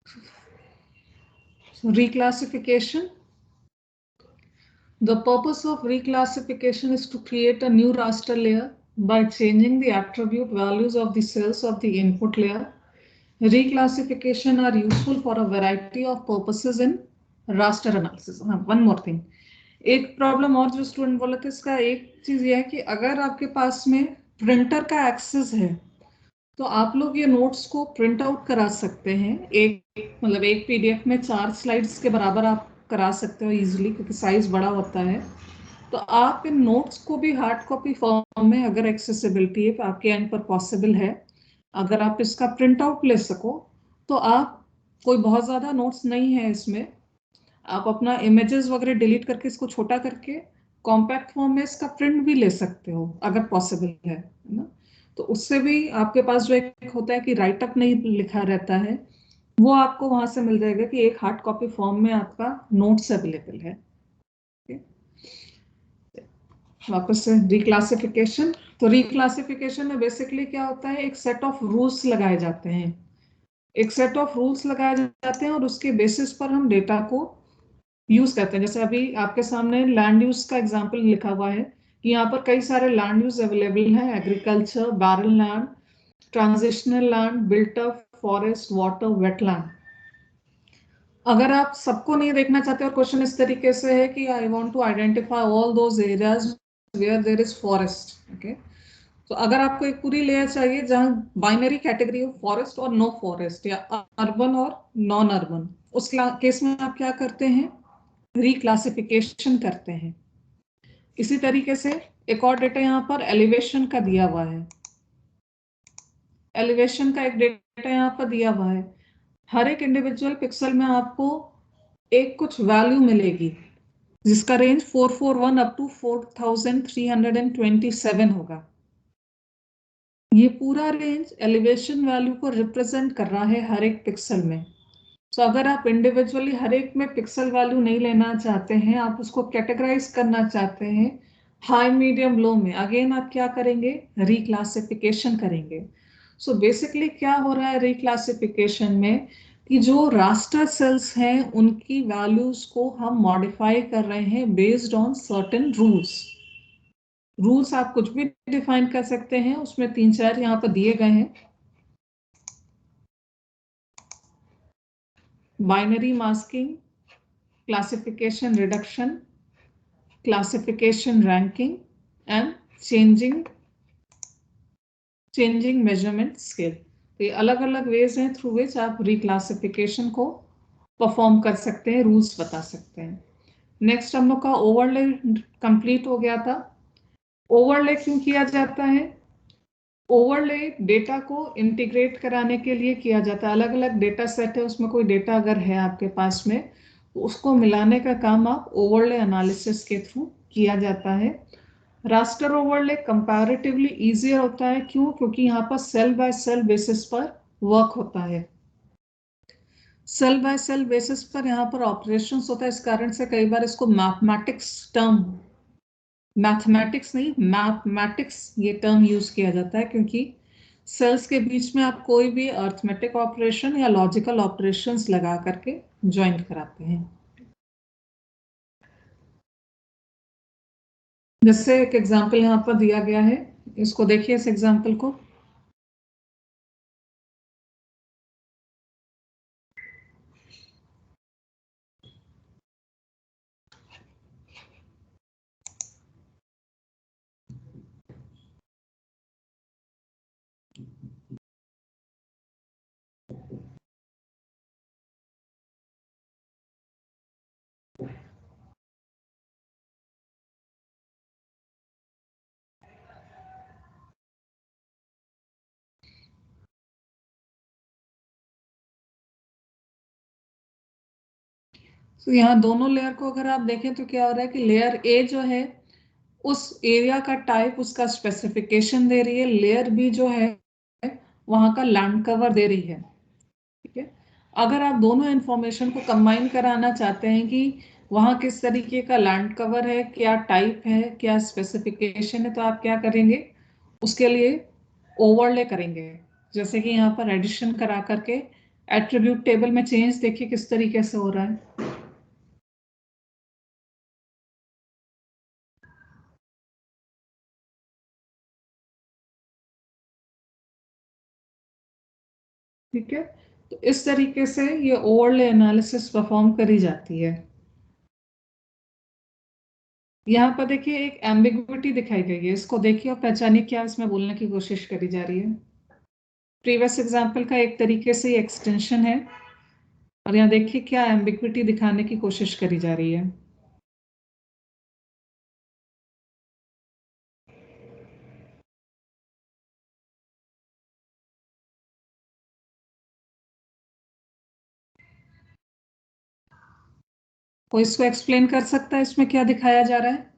So reclassification. The purpose of reclassification is to create a new raster layer by changing the attribute values of the cells of the input layer. Reclassification are useful for a variety of purposes in raster analysis. One more thing, एक problem और जो student बोले थे इसका एक चीज ये है कि अगर आपके पास में प्रिंटर का एक्सेस है तो आप लोग ये नोट्स को प्रिंट आउट करा सकते हैं। एक पीडीएफ में 4 स्लाइड्स के बराबर आप करा सकते हो इजीली, क्योंकि साइज बड़ा होता है। तो आप इन नोट्स को भी हार्ड कॉपी फॉर्म में, अगर एक्सेसिबिलिटी है आपके एंड पर पॉसिबल है, अगर आप इसका प्रिंट आउट ले सको तो आप, कोई बहुत ज्यादा नोट्स नहीं है इसमें, आप अपना इमेजेस वगैरह डिलीट करके इसको छोटा करके कॉम्पैक्ट फॉर्म में इसका प्रिंट भी ले सकते हो अगर पॉसिबल है ना। तो उससे भी आपके पास जो एक होता है कि राइट अप नहीं लिखा रहता है, वो आपको वहां से मिल जाएगा कि एक हार्ड कॉपी फॉर्म में आपका नोट्स अवेलेबल है। वापस से रिक्लासिफिकेशन। तो रिक्लासिफिकेशन में बेसिकली क्या होता है, एक सेट ऑफ रूल्स लगाए जाते हैं, एक सेट ऑफ रूल्स लगाए जाते हैं और उसके बेसिस पर हम डेटा को यूज करते हैं। जैसे अभी आपके सामने लैंड यूज का एग्जांपल लिखा हुआ है कि यहाँ पर कई सारे लैंड यूज अवेलेबल हैं, agriculture, barrel land, transitional land, built up, forest, water, wetland. अगर आप सबको नहीं देखना चाहते और क्वेश्चन इस तरीके से है कि I want to identify all those areas where there is forest, okay, तो अगर आपको एक पूरी लेयर चाहिए जहां बाइनरी कैटेगरी हो फॉरेस्ट और नो फॉरेस्ट या अर्बन और नॉन अर्बन, उस केस में आप क्या करते हैं, रिक्लासिफिकेशन करते हैं। इसी तरीके से एक और डेटा यहाँ पर एलिवेशन का दिया हुआ है, एलिवेशन का एक डेटा यहाँ पर दिया हुआ है। हर एक इंडिविजुअल पिक्सल में आपको एक कुछ वैल्यू मिलेगी जिसका रेंज 441 अप टू 4327 होगा। ये पूरा रेंज एलिवेशन वैल्यू को रिप्रेजेंट कर रहा है हर एक पिक्सल में। तो अगर आप इंडिविजुअली हर एक में पिक्सल वैल्यू नहीं लेना चाहते हैं, आप उसको कैटेगराइज करना चाहते हैं हाई, मीडियम, लो में, अगेन आप क्या करेंगे, रिक्लासिफिकेशन करेंगे। सो बेसिकली क्या हो रहा है रिक्लासिफिकेशन में कि जो रास्टर सेल्स हैं उनकी वैल्यूज को हम मॉडिफाई कर रहे हैं based on certain rules. Rules आप कुछ भी डिफाइन कर सकते हैं, उसमें 3-4 यहाँ पर दिए गए हैं। Binary masking, classification reduction, classification ranking and changing measurement scale। तो ये अलग अलग वेज हैं थ्रू विच आप रिक्लासिफिकेशन को परफॉर्म कर सकते हैं, रूल्स बता सकते हैं। नेक्स्ट हम लोग का ओवरले कंप्लीट हो गया था। ओवरले क्यों किया जाता है, ओवरले डेटा को इंटीग्रेट कराने के लिए किया जाता है। अलग अलग डेटा सेट है, उसमें कोई डेटा अगर है आपके पास में तो उसको मिलाने का काम आप ओवरले एनालिसिस के थ्रू किया जाता है। रास्टर ओवरले कंपैरेटिवली इजियर होता है, क्यों, क्योंकि यहाँ पर सेल बाय सेल बेसिस पर वर्क होता है। सेल बाय सेल बेसिस पर यहाँ पर ऑपरेशंस होता है, इस कारण से कई बार इसको मैथमेटिक्स टर्म, मैथमेटिक्स नहीं मैथमेटिक्स ये टर्म यूज किया जाता है, क्योंकि सेल्स के बीच में आप कोई भी अर्थमेटिक ऑपरेशन या लॉजिकल ऑपरेशंस लगा करके ज्वाइन कराते हैं। जैसे एक एग्जांपल यहाँ पर दिया गया है, इसको देखिए इस एग्जांपल को। तो यहाँ दोनों लेयर को अगर आप देखें तो क्या हो रहा है कि लेयर ए जो है उस एरिया का टाइप, उसका स्पेसिफिकेशन दे रही है, लेयर बी जो है वहां का लैंड कवर दे रही है। ठीक है, अगर आप दोनों इंफॉर्मेशन को कंबाइन कराना चाहते हैं कि वहां किस तरीके का लैंड कवर है, क्या टाइप है, क्या स्पेसिफिकेशन है, तो आप क्या करेंगे, उसके लिए ओवरले करेंगे। जैसे कि यहाँ पर एडिशन करा करके एट्रीब्यूट टेबल में चेंज देखिए किस तरीके से हो रहा है। ठीक है, तो इस तरीके से ये ओवरले एनालिसिस परफॉर्म करी जाती है। यहाँ पर देखिए एक एम्बिग्विटी दिखाई गई है, इसको देखिए और पहचानिए क्या इसमें बोलने की कोशिश करी जा रही है। प्रीवियस एग्जाम्पल का एक तरीके से ये एक्सटेंशन है, और यहाँ देखिए क्या एम्बिग्विटी दिखाने की कोशिश करी जा रही है। कोई इसको एक्सप्लेन कर सकता है इसमें क्या दिखाया जा रहा है?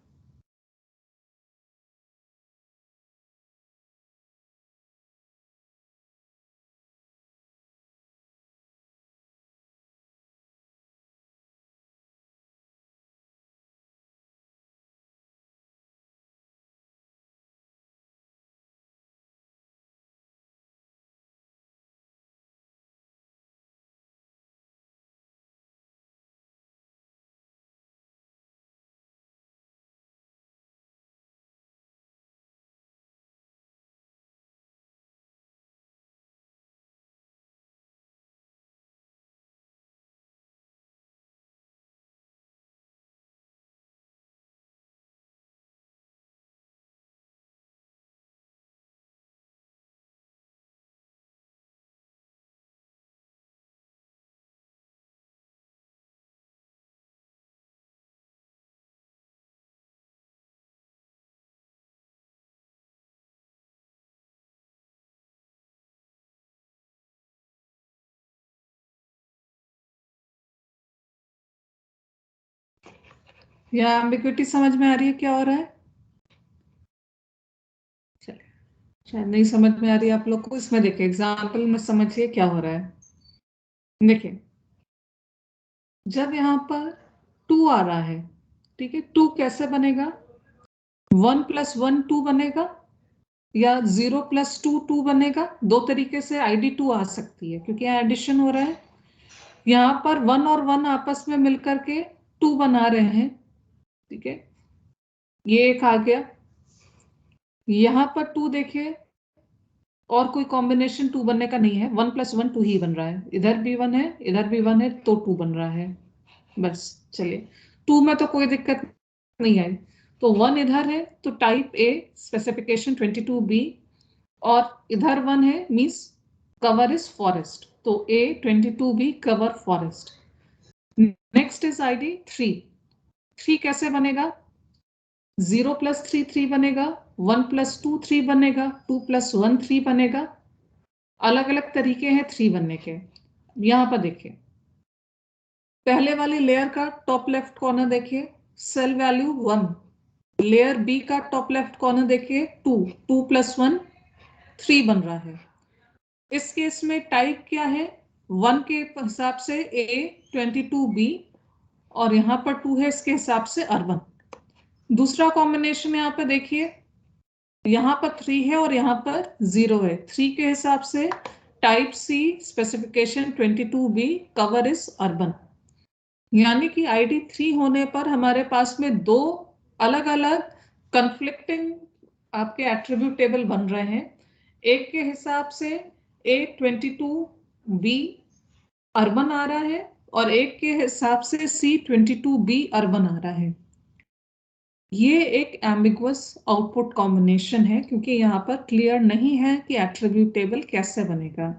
या एम्बिग्विटी समझ में आ रही है क्या हो रहा है? चलिए, शायद नहीं समझ में आ रही है आप लोग को। इसमें देखिए एग्जाम्पल में समझिए क्या हो रहा है। देखिए, जब यहाँ पर टू आ रहा है, ठीक है, टू कैसे बनेगा? 1 + 1 2 बनेगा, या 0 + 2 2 बनेगा। दो तरीके से ID 2 आ सकती है, क्योंकि यहाँ एडिशन हो रहा है। यहाँ पर 1 और 1 आपस में मिलकर के 2 बना रहे हैं, ठीक है, ये एक आ गया। यहाँ पर 2 देखिए, और कोई कॉम्बिनेशन 2 बनने का नहीं है, 1 + 1 2 ही बन रहा है। इधर भी 1 है, इधर भी 1 है, तो 2 बन रहा है। बस, चलिए, 2 में तो कोई दिक्कत नहीं आई। तो 1 इधर है तो टाइप ए, स्पेसिफिकेशन 22B, और इधर 1 है, मीन्स कवर इज फॉरेस्ट, तो A 22B cover forest. Next is ID 3। 3 कैसे बनेगा? 0 + 3 3 बनेगा, 1 + 2 3 बनेगा, 2 + 1 3 बनेगा। अलग अलग तरीके हैं 3 बनने के। यहां पर देखिए, पहले वाली लेयर का टॉप लेफ्ट कॉर्नर देखिए, सेल वैल्यू 1। लेयर बी का टॉप लेफ्ट कॉर्नर देखिए, 2। 2 + 1 3 बन रहा है। इस केस में टाइप क्या है? 1 के हिसाब से A 22B, और यहाँ पर 2 है, इसके हिसाब से अर्बन। दूसरा कॉम्बिनेशन यहाँ पे देखिए, यहाँ पर 3 है और यहाँ पर 0 है। 3 के हिसाब से type C, specification 22B, cover is urban. यानी कि ID 3 होने पर हमारे पास में दो अलग अलग कंफ्लिक्टिंग आपके एट्रीब्यूट टेबल बन रहे हैं। एक के हिसाब से A 22B अर्बन आ रहा है, और एक के हिसाब से C 22B अर्बन आ रहा है। ये एक एम्बिगुअस आउटपुट कॉम्बिनेशन है, क्योंकि यहाँ पर क्लियर नहीं है कि एट्रीब्यूट टेबल कैसे बनेगा।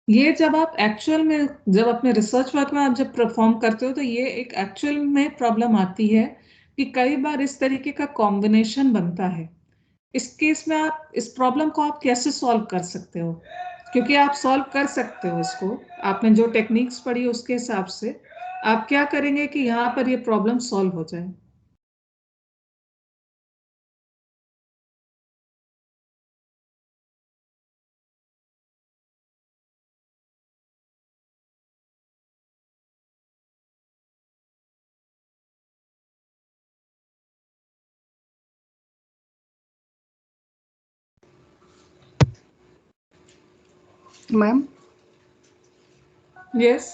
ये जब आप एक्चुअल में, जब अपने रिसर्च वर्क में आप जब परफॉर्म करते हो, तो ये एक एक्चुअल में प्रॉब्लम आती है कि कई बार इस तरीके का कॉम्बिनेशन बनता है। इस केस में आप इस प्रॉब्लम को आप कैसे सॉल्व कर सकते हो? क्योंकि आप सॉल्व कर सकते हो इसको, आपने जो टेक्निक्स पढ़ी उसके हिसाब से आप क्या करेंगे कि यहाँ पर ये प्रॉब्लम सॉल्व हो जाए। Ma'am, Yes.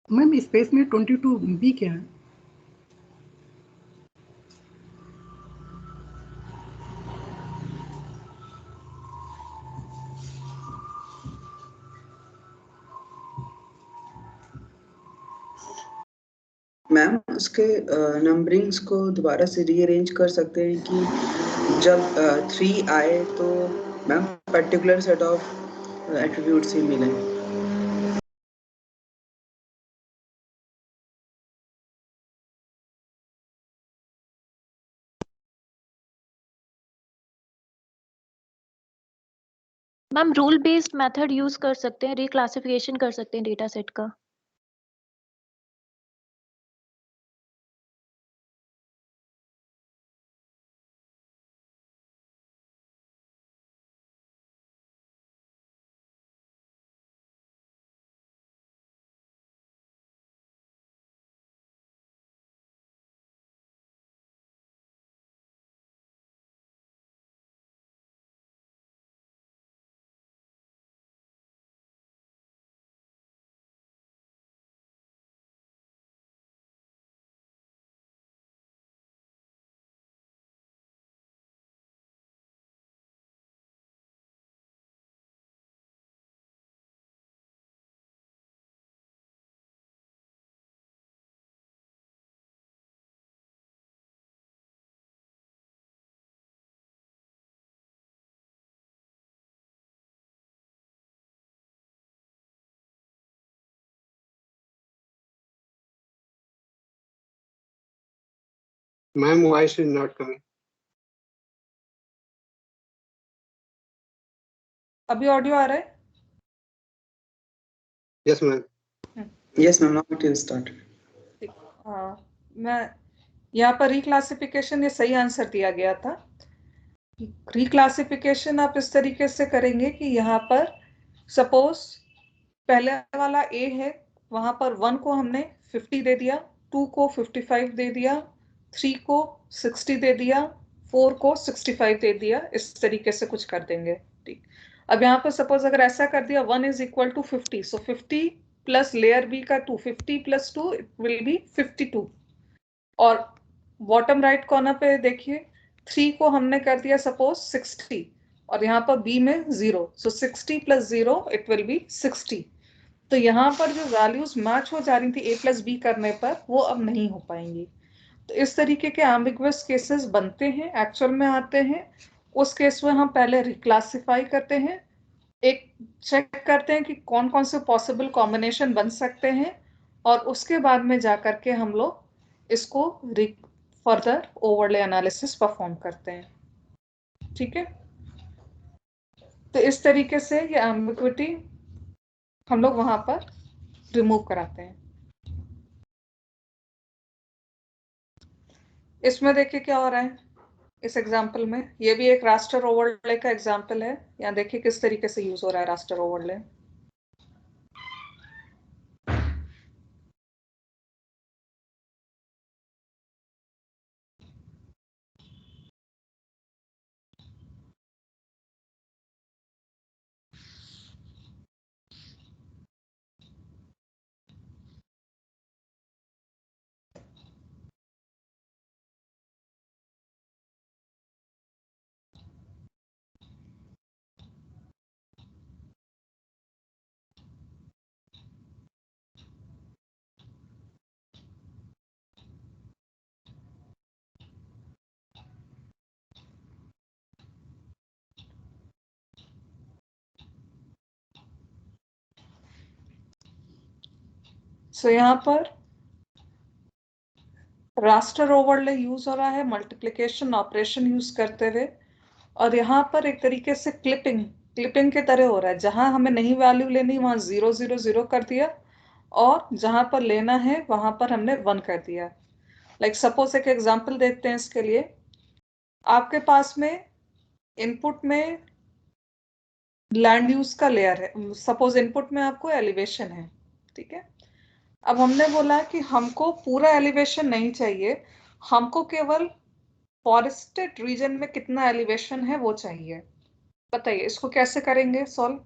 मैम स्पेस में 22B क्या है? मैम उसके नंबरिंग्स को दोबारा से रीअरेंज कर सकते हैं कि जब 3 आए तो ma'am particular set of attributes ही मिले। Ma'am rule based method use कर सकते हैं, रिक्लासिफिकेशन कर सकते हैं डेटा सेट का। Ma'am, voice is not coming. अभी ऑडियो आ रहा है? Yes, ma'am. Yes, ma'am. Now it is started. मैं यहाँ पर रिक्लासिफिकेशन, ये सही आंसर दिया गया था। रिक्लासिफिकेशन आप इस तरीके से करेंगे कि यहाँ पर सपोज पहले वाला ए है, वहां पर 1 को हमने 50 दे दिया, 2 को 55 दे दिया, 3 को 60 दे दिया, 4 को 65 दे दिया। इस तरीके से कुछ कर देंगे। ठीक, अब यहाँ पर सपोज अगर ऐसा कर दिया 1 is equal to 50, so 50 plus layer B का 2, 50 प्लस 2 इट विल बी 52। और बॉटम राइट कॉर्नर पे देखिए 3 को हमने कर दिया सपोज 60 और यहाँ पर बी में 0, सो 60 प्लस 0 इट विल बी 60। तो यहाँ पर जो वैल्यूज मैच हो जा रही थी ए प्लस बी करने पर, वो अब नहीं हो पाएंगी। तो इस तरीके के एम्बिगुअस केसेस बनते हैं, एक्चुअल में आते हैं। उस केस में हम पहले रिक्लासिफाई करते हैं, एक चेक करते हैं कि कौन कौन से पॉसिबल कॉम्बिनेशन बन सकते हैं, और उसके बाद में जा करके हम लोग इसको फर्दर ओवरले एनालिसिस परफॉर्म करते हैं। ठीक है, तो इस तरीके से ये एम्बिग्विटी हम लोग वहां पर रिमूव कराते हैं। इसमें देखिए क्या हो रहा है इस एग्जाम्पल में, ये भी एक रास्टर ओवरले का एग्जाम्पल है। यहाँ देखिए किस तरीके से यूज हो रहा है रास्टर ओवरले। सो यहाँ पर रास्टर ओवरले यूज हो रहा है मल्टीप्लिकेशन ऑपरेशन यूज करते हुए, और यहाँ पर एक तरीके से क्लिपिंग के तरह हो रहा है। जहां हमें नहीं वैल्यू लेनी वहां 0 0 0 कर दिया, और जहां पर लेना है वहां पर हमने 1 कर दिया। लाइक सपोज एक एग्जांपल देखते हैं इसके लिए। आपके पास में इनपुट में लैंड यूज का लेयर है, सपोज इनपुट में आपको एलिवेशन है। ठीक है, अब हमने बोला कि हमको पूरा एलिवेशन नहीं चाहिए, हमको केवल फॉरेस्टेड रीजन में कितना एलिवेशन है वो चाहिए। बताइए इसको कैसे करेंगे सॉल्व।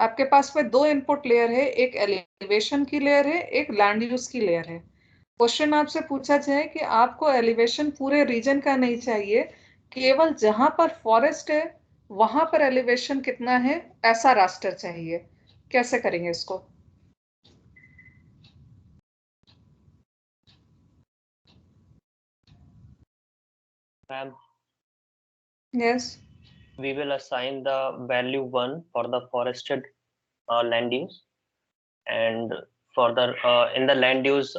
आपके पास में दो इनपुट लेयर है, एक एलिवेशन की लेयर है, एक लैंड यूज की लेयर है। क्वेश्चन आपसे पूछा जाए कि आपको एलिवेशन पूरे रीजन का नहीं चाहिए, केवल जहां पर फॉरेस्ट है वहां पर एलिवेशन कितना है ऐसा रास्टर चाहिए। कैसे करेंगे इसको? Ma'am, yes, we will assign the value 1 for the forested land use, and for the in the land use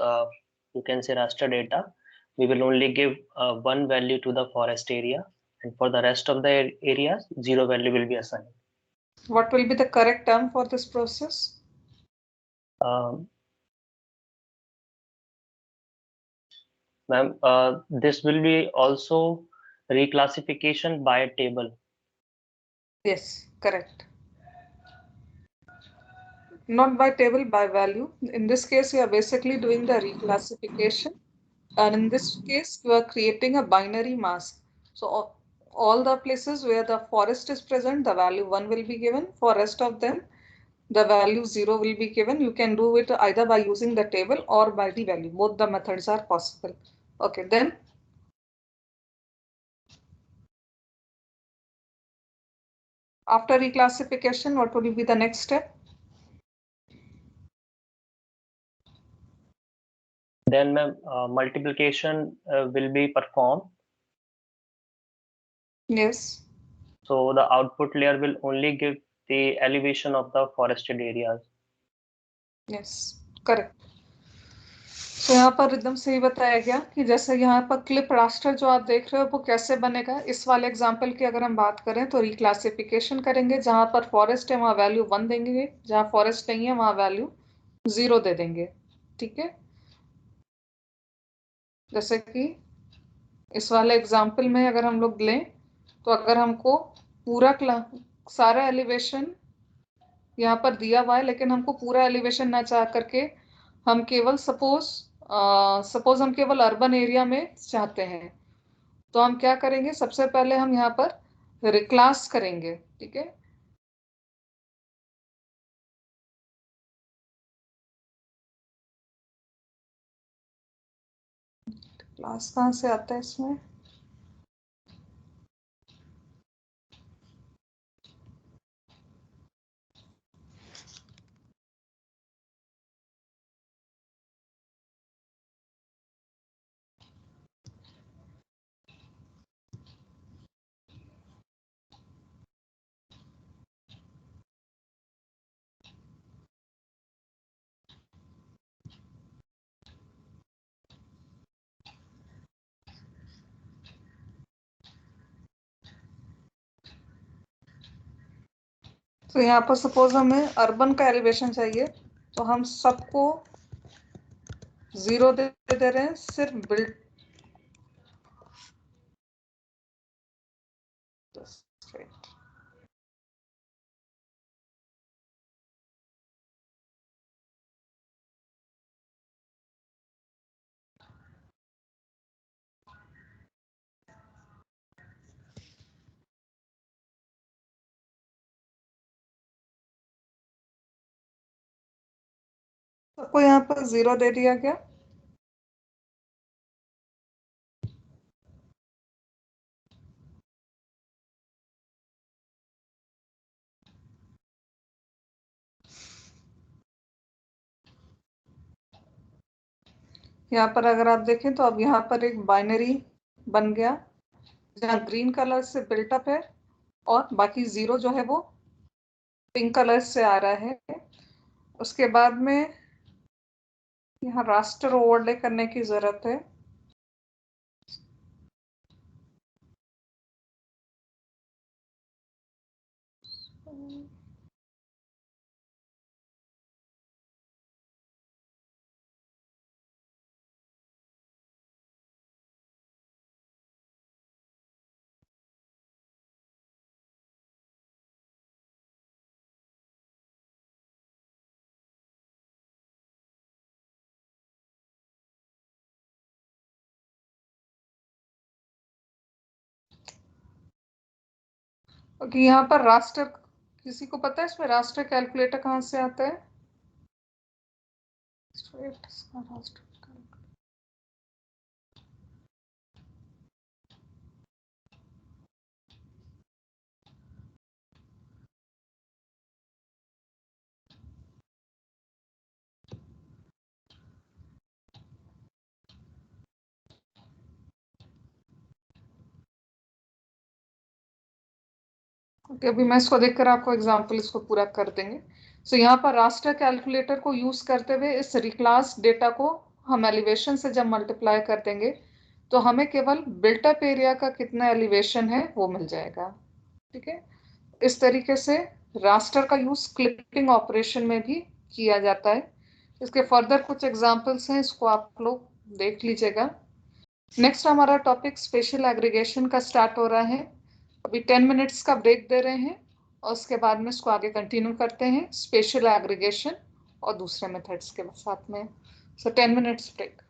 you can say raster data, we will only give one value to the forest area, and for the rest of the areas 0 value will be assigned. what will be the correct term for this process? Ma'am, this will be also reclassification by table. Yes, correct. Not by table, by value. In this case, you are basically doing the reclassification. And in this case, you are creating a binary mask. So all the places where the forest is present, the value 1 will be given. For rest of them, the value 0 will be given. You can do it either by using the table or by the value. Both the methods are possible. Okay, then after reclassification, what will be the next step? Then multiplication will be performed. Yes. So the output layer will only give the elevation of the forested areas. Yes, correct. तो यहाँ पर एकदम सही बताया गया कि जैसे यहाँ पर क्लिप रास्टर जो आप देख रहे हो वो कैसे बनेगा। इस वाले एग्जांपल की अगर हम बात करें तो रिक्लासिफिकेशन करेंगे, जहां पर फॉरेस्ट है वहां वैल्यू 1 देंगे, जहां फॉरेस्ट नहीं है वहां वैल्यू 0 दे देंगे। ठीक है, जैसे कि इस वाले एग्जांपल में अगर हम लोग लें तो अगर हमको पूरा सारा एलिवेशन यहाँ पर दिया हुआ है, लेकिन हमको पूरा एलिवेशन ना चाह करके हम केवल सपोज हम केवल अर्बन एरिया में चाहते हैं, तो हम क्या करेंगे? सबसे पहले हम यहाँ पर रिक्लास करेंगे। ठीक है, क्लास कहाँ से आता है इसमें? तो यहाँ पर सपोज हमें अर्बन का एलिवेशन चाहिए, तो हम सबको 0 दे रहे हैं, सिर्फ बिल्ड सबको यहाँ पर 0 दे दिया गया। यहाँ पर अगर आप देखें तो अब यहाँ पर एक बाइनरी बन गया, जहाँ ग्रीन कलर से बिल्टअप है और बाकी 0 जो है वो पिंक कलर से आ रहा है। उसके बाद में यहाँ रास्टर ओवरले करने की जरूरत है। क्योंकि यहाँ पर रास्टर किसी को पता है इसमें राष्ट्रीय कैलकुलेटर कहाँ से आता है? स्टेट इसका राष्ट्रीय कैलकुलेटर। ओके, अभी मैं इसको देखकर आपको एग्जांपल इसको पूरा कर देंगे। सो यहाँ पर रास्टर कैलकुलेटर को यूज करते हुए इस रिक्लास डेटा को हम एलिवेशन से जब मल्टीप्लाई कर देंगे तो हमें केवल बिल्टअप एरिया का कितना एलिवेशन है वो मिल जाएगा। ठीक है, इस तरीके से रास्टर का यूज क्लिपिंग ऑपरेशन में भी किया जाता है। इसके फर्दर कुछ एग्जांपल्स हैं, इसको आप लोग देख लीजिएगा। नेक्स्ट हमारा टॉपिक स्पेशल एग्रीगेशन का स्टार्ट हो रहा है। अभी 10 मिनट्स का ब्रेक दे रहे हैं और उसके बाद में इसको आगे कंटिन्यू करते हैं स्पेशल एग्रीगेशन और दूसरे मेथड्स के साथ में। So 10 minutes break.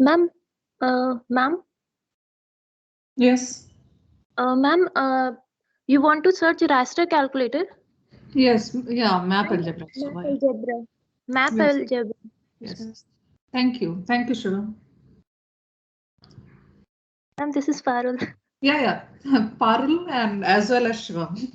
Ma'am ma'am yes ma'am you want to search raster calculator? Yes, या map algebra. Map algebra. Map Yes. algebra. Yes, thank you Shubham. Ma'am, this is Parul. या Parul and as well as Shivam.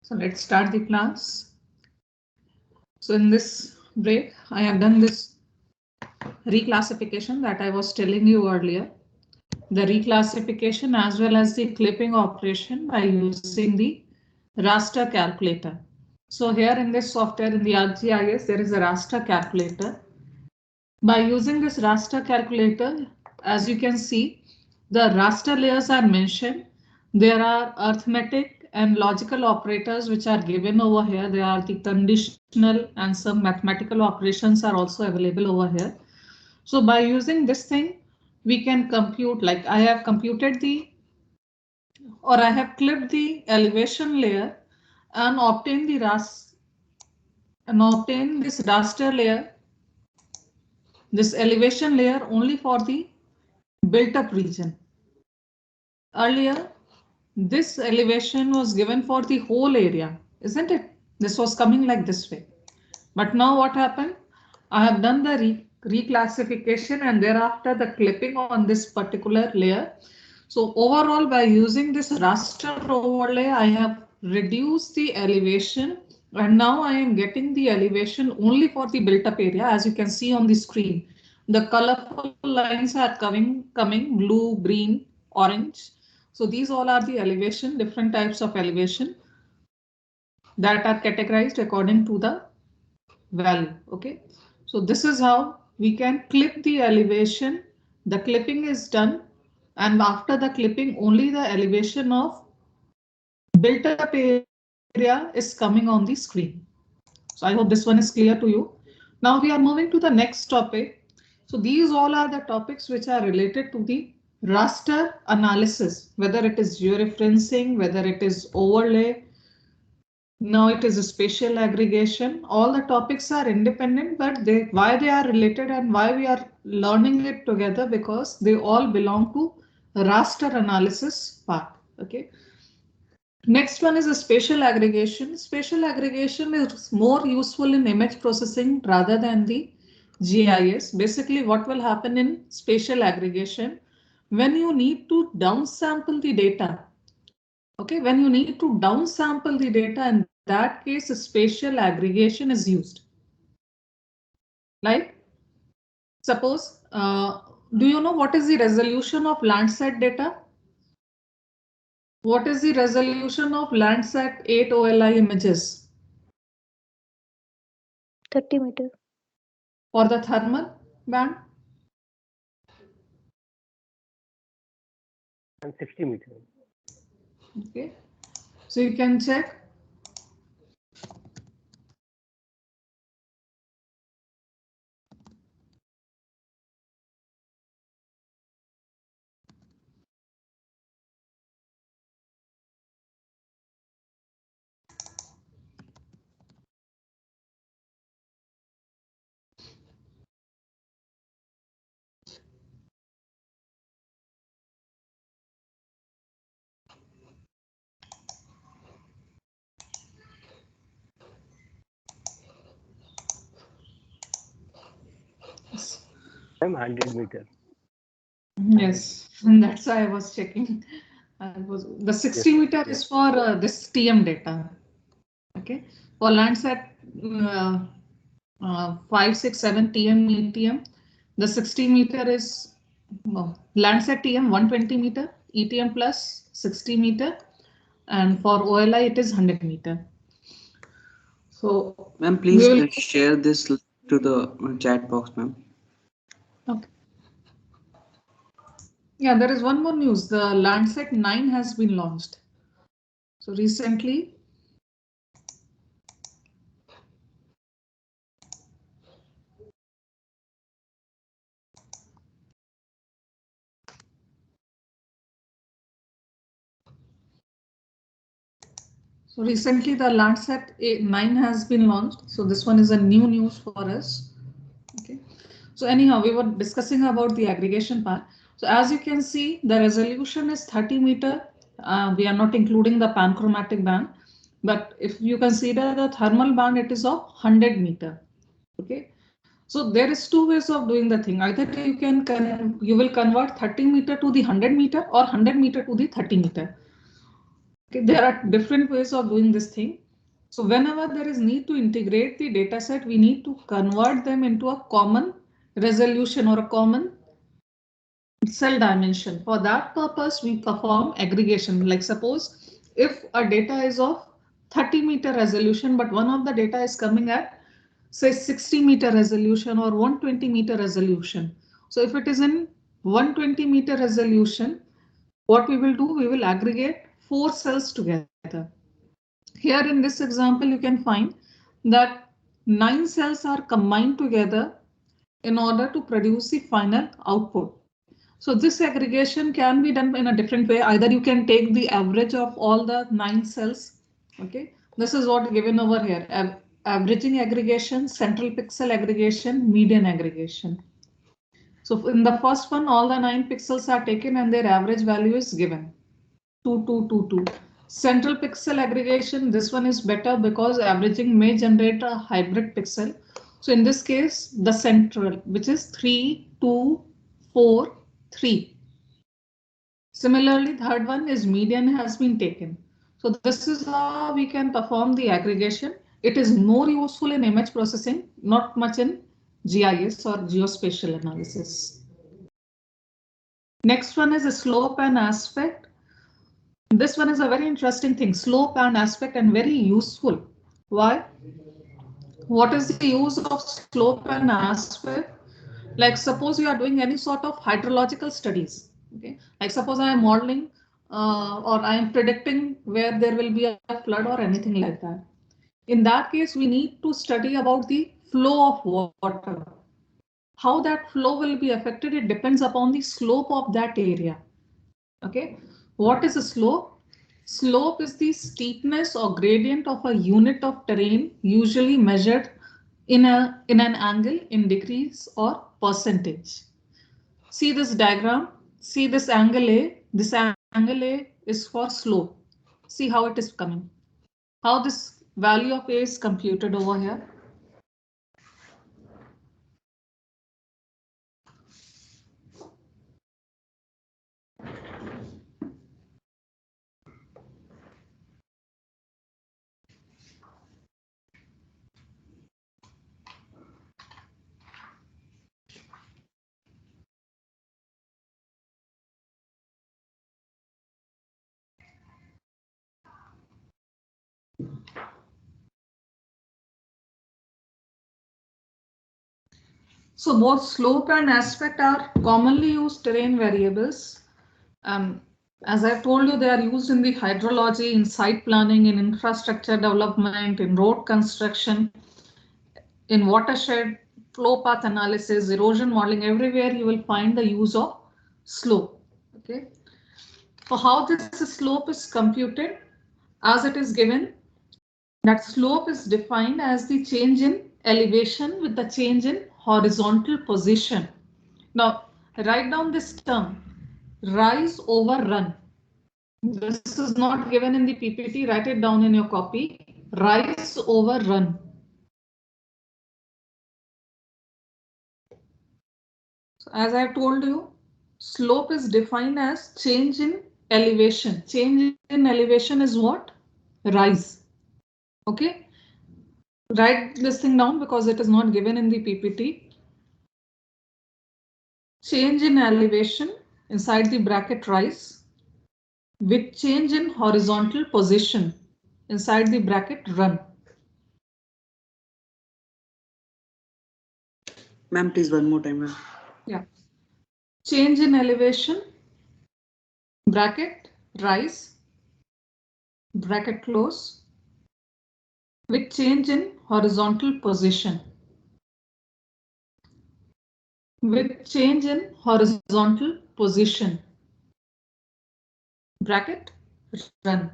So let's start the class. So in this break, I have done this reclassification that I was telling you earlier. The reclassification as well as the clipping operation by using the raster calculator. So here in this software in the ArcGIS, there is a raster calculator. By using this raster calculator, as you can see, the raster layers are mentioned. There are arithmetic and logical operators which are given over here. There are the conditional and some mathematical operations are also available over here. So by using this thing, we can compute, like I have computed the, or I have clipped the elevation layer and obtained the this raster layer, this elevation layer only for the built up region. Earlier, this elevation was given for the whole area, isn't it? This was coming like this way. But now what happened? I have done the reclassification and thereafter the clipping on this particular layer. So overall, by using this raster overlay, I have reduced the elevation and now I am getting the elevation only for the built up area. As you can see on the screen, the colorful lines are coming blue, green, orange. So these all are the elevation, different types of elevation that are categorized according to the value. Okay, so this is how we can clip the elevation. The clipping is done, and after the clipping, only the elevation of built up area is coming on the screen. So I hope this one is clear to you. Now we are moving to the next topic. So these all are the topics which are related to the raster analysis, whether it is georeferencing, whether it is overlay. Now it is a spatial aggregation. All the topics are independent, but why they are related and why we are learning it together, because they all belong to raster analysis part. Okay. Next one is a spatial aggregation. Spatial aggregation is more useful in image processing rather than the GIS. Basically, what will happen in spatial aggregation, when you need to downsample the data. Okay, when you need to downsample the data, in that case, spatial aggregation is used. Like, suppose, do you know what is the resolution of Landsat data? What is the resolution of Landsat 8 OLI images? 30 meters. For the thermal band? And 60 meters. Okay, so you can check. I'm 100 meters. Yes, and that's why I was checking. The 60 meter is for this TM data. Okay, for Landsat 5, 6, 7 TM, ETM, the 60 meter is Landsat TM 120 meter, ETM plus 60 meter, and for OLI it is 100 meter. So, ma'am, please share this to the chat box, ma'am. okay. Yeah, there is one more news. The Landsat 9 has been launched. So recently, the Landsat 9 has been launched. So this one is a new news for us. Okay. So anyhow, we were discussing about the aggregation part. So as you can see, the resolution is 30 meter. We are not including the panchromatic band, but if you consider the thermal band, it is of 100 meter. Okay. So there is two ways of doing the thing. Either you will convert 30 meter to the 100 meter or 100 meter to the 30 meter. Okay, there are different ways of doing this thing. So whenever there is need to integrate the data set, we need to convert them into a common resolution or a common cell dimension. For that purpose, we perform aggregation. Like suppose if a data is of 30-meter resolution, but one of the data is coming at say 60-meter resolution or 120-meter resolution. So if it is in 120-meter resolution, what we will do, we will aggregate 4 cells together. Here in this example, you can find that 9 cells are combined together in order to produce the final output. So this aggregation can be done in a different way. Either you can take the average of all the 9 cells. Okay, this is what given over here. Averaging aggregation, central pixel aggregation, median aggregation. So in the first one, all the 9 pixels are taken and their average value is given. 2222. Central pixel aggregation, this one is better because averaging may generate a hybrid pixel. So in this case, the central, which is 3, 2, 4, 3. Similarly, third one is median has been taken. So this is how we can perform the aggregation. It is more useful in image processing, not much in GIS or geospatial analysis. Next one is a slope and aspect. This one is a very interesting thing, slope and aspect, and very useful. Why? What is the use of slope and aspect? Like suppose you are doing any sort of hydrological studies. Okay, like suppose I am modeling or I am predicting where there will be a flood or anything like that. In that case, we need to study about the flow of water. How that flow will be affected, it depends upon the slope of that area. Okay, what is a slope? Slope is the steepness or gradient of a unit of terrain, usually measured in an angle in degrees or percentage. See this diagram. See this angle A. This angle A is for slope. See how it is coming. How this value of A is computed over here. So both slope and aspect are commonly used terrain variables. As I've told you, they are used in the hydrology, in site planning, in infrastructure development, in road construction, in watershed, flow path analysis, erosion modeling. Everywhere you will find the use of slope. Okay. For how this slope is computed, as it is given, that slope is defined as the change in elevation with the change in horizontal position. Now, write down this term, rise over run. This is not given in the PPT, write it down in your copy. Rise over run. So as I have told you, slope is defined as change in elevation. Change in elevation is what? Rise. Okay. Write this thing down because it is not given in the PPT. Change in elevation inside the bracket rise with change in horizontal position inside the bracket run. Ma'am, please one more time, ma'am. Yeah. Change in elevation, bracket rise, bracket close, with change in horizontal position. With change in horizontal position. Bracket run.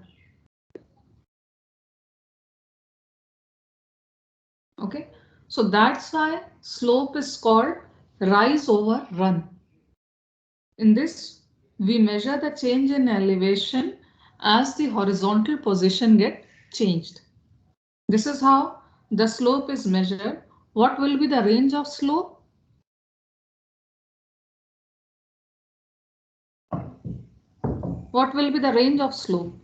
Okay, so that's why slope is called rise over run. In this, we measure the change in elevation as the horizontal position get changed. This is how the slope is measured. What will be the range of slope? What will be the range of slope?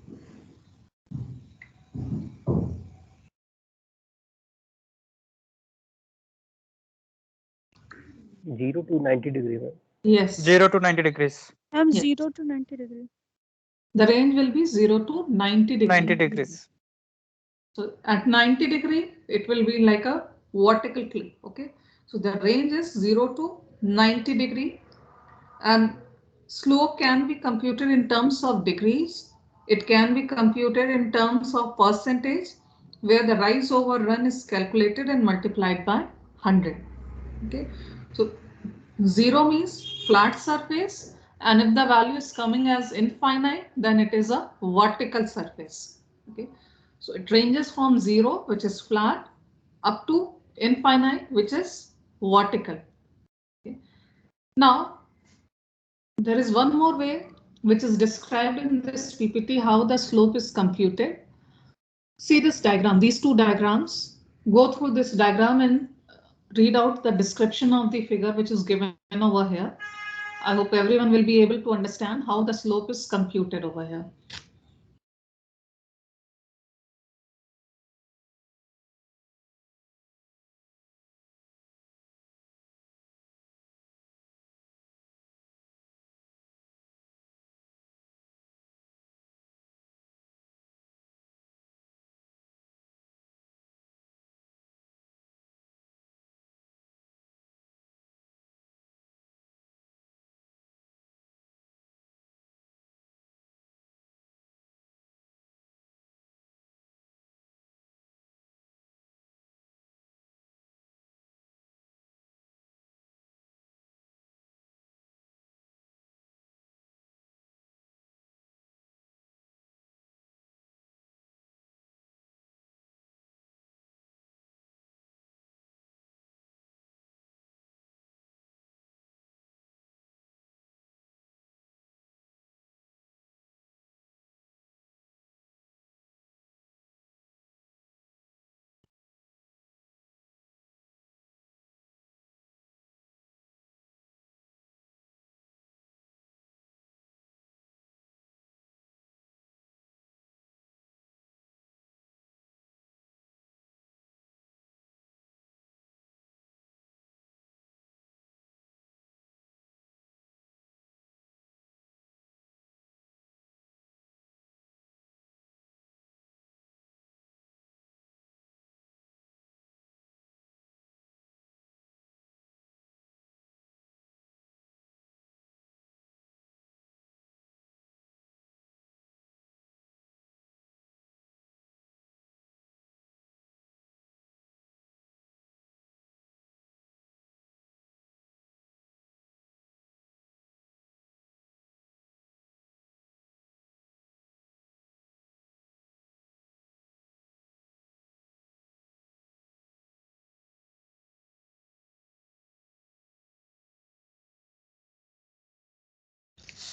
0 to 90 degree. Ma'am. Yes. 0 to 90 degrees. Ma'am, Yes. 0 to 90 degree. The range will be 0 to 90 degrees. 90 degrees. So at 90 degree, it will be like a vertical clip. Okay. So the range is 0 to 90 degree, and slope can be computed in terms of degrees. It can be computed in terms of percentage, where the rise over run is calculated and multiplied by 100. Okay. So 0 means flat surface, and if the value is coming as infinite, then it is a vertical surface. Okay. So it ranges from 0, which is flat, up to infinite, which is vertical. Okay. Now, there is one more way which is described in this PPT, how the slope is computed. See this diagram, these two diagrams. Go through this diagram and read out the description of the figure which is given over here. I hope everyone will be able to understand how the slope is computed over here.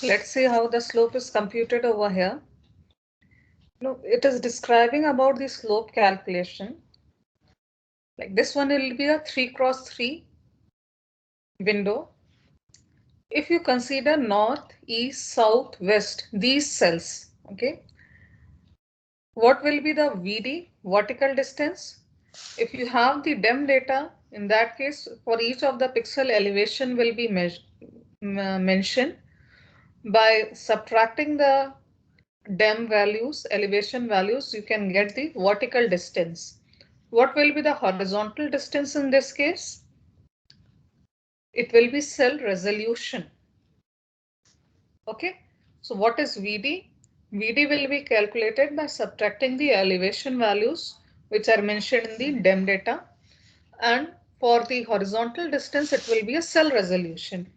Let's see how the slope is computed over here. No, it is describing about the slope calculation. Like this one, it will be a 3x3 window. If you consider north, east, south, west, these cells, okay, what will be the VD, vertical distance? If you have the DEM data, in that case, for each of the pixel, elevation will be mentioned. By subtracting the DEM values, elevation values, you can get the vertical distance. What will be the horizontal distance in this case? It will be cell resolution. Okay, so what is VD? VD will be calculated by subtracting the elevation values which are mentioned in the DEM data, and for the horizontal distance it will be a cell resolution.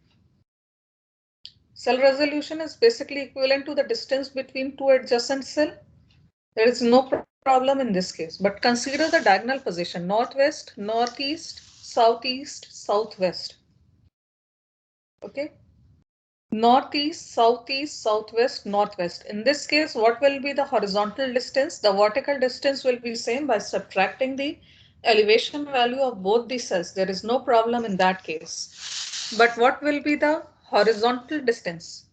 Cell resolution is basically equivalent to the distance between two adjacent cells. There is no problem in this case, but consider the diagonal position: northwest, northeast, southeast, southwest. Okay. Northeast, southeast, southwest, northwest. In this case, what will be the horizontal distance? The vertical distance will be same by subtracting the elevation value of both the cells. There is no problem in that case. But what will be the horizontal distance?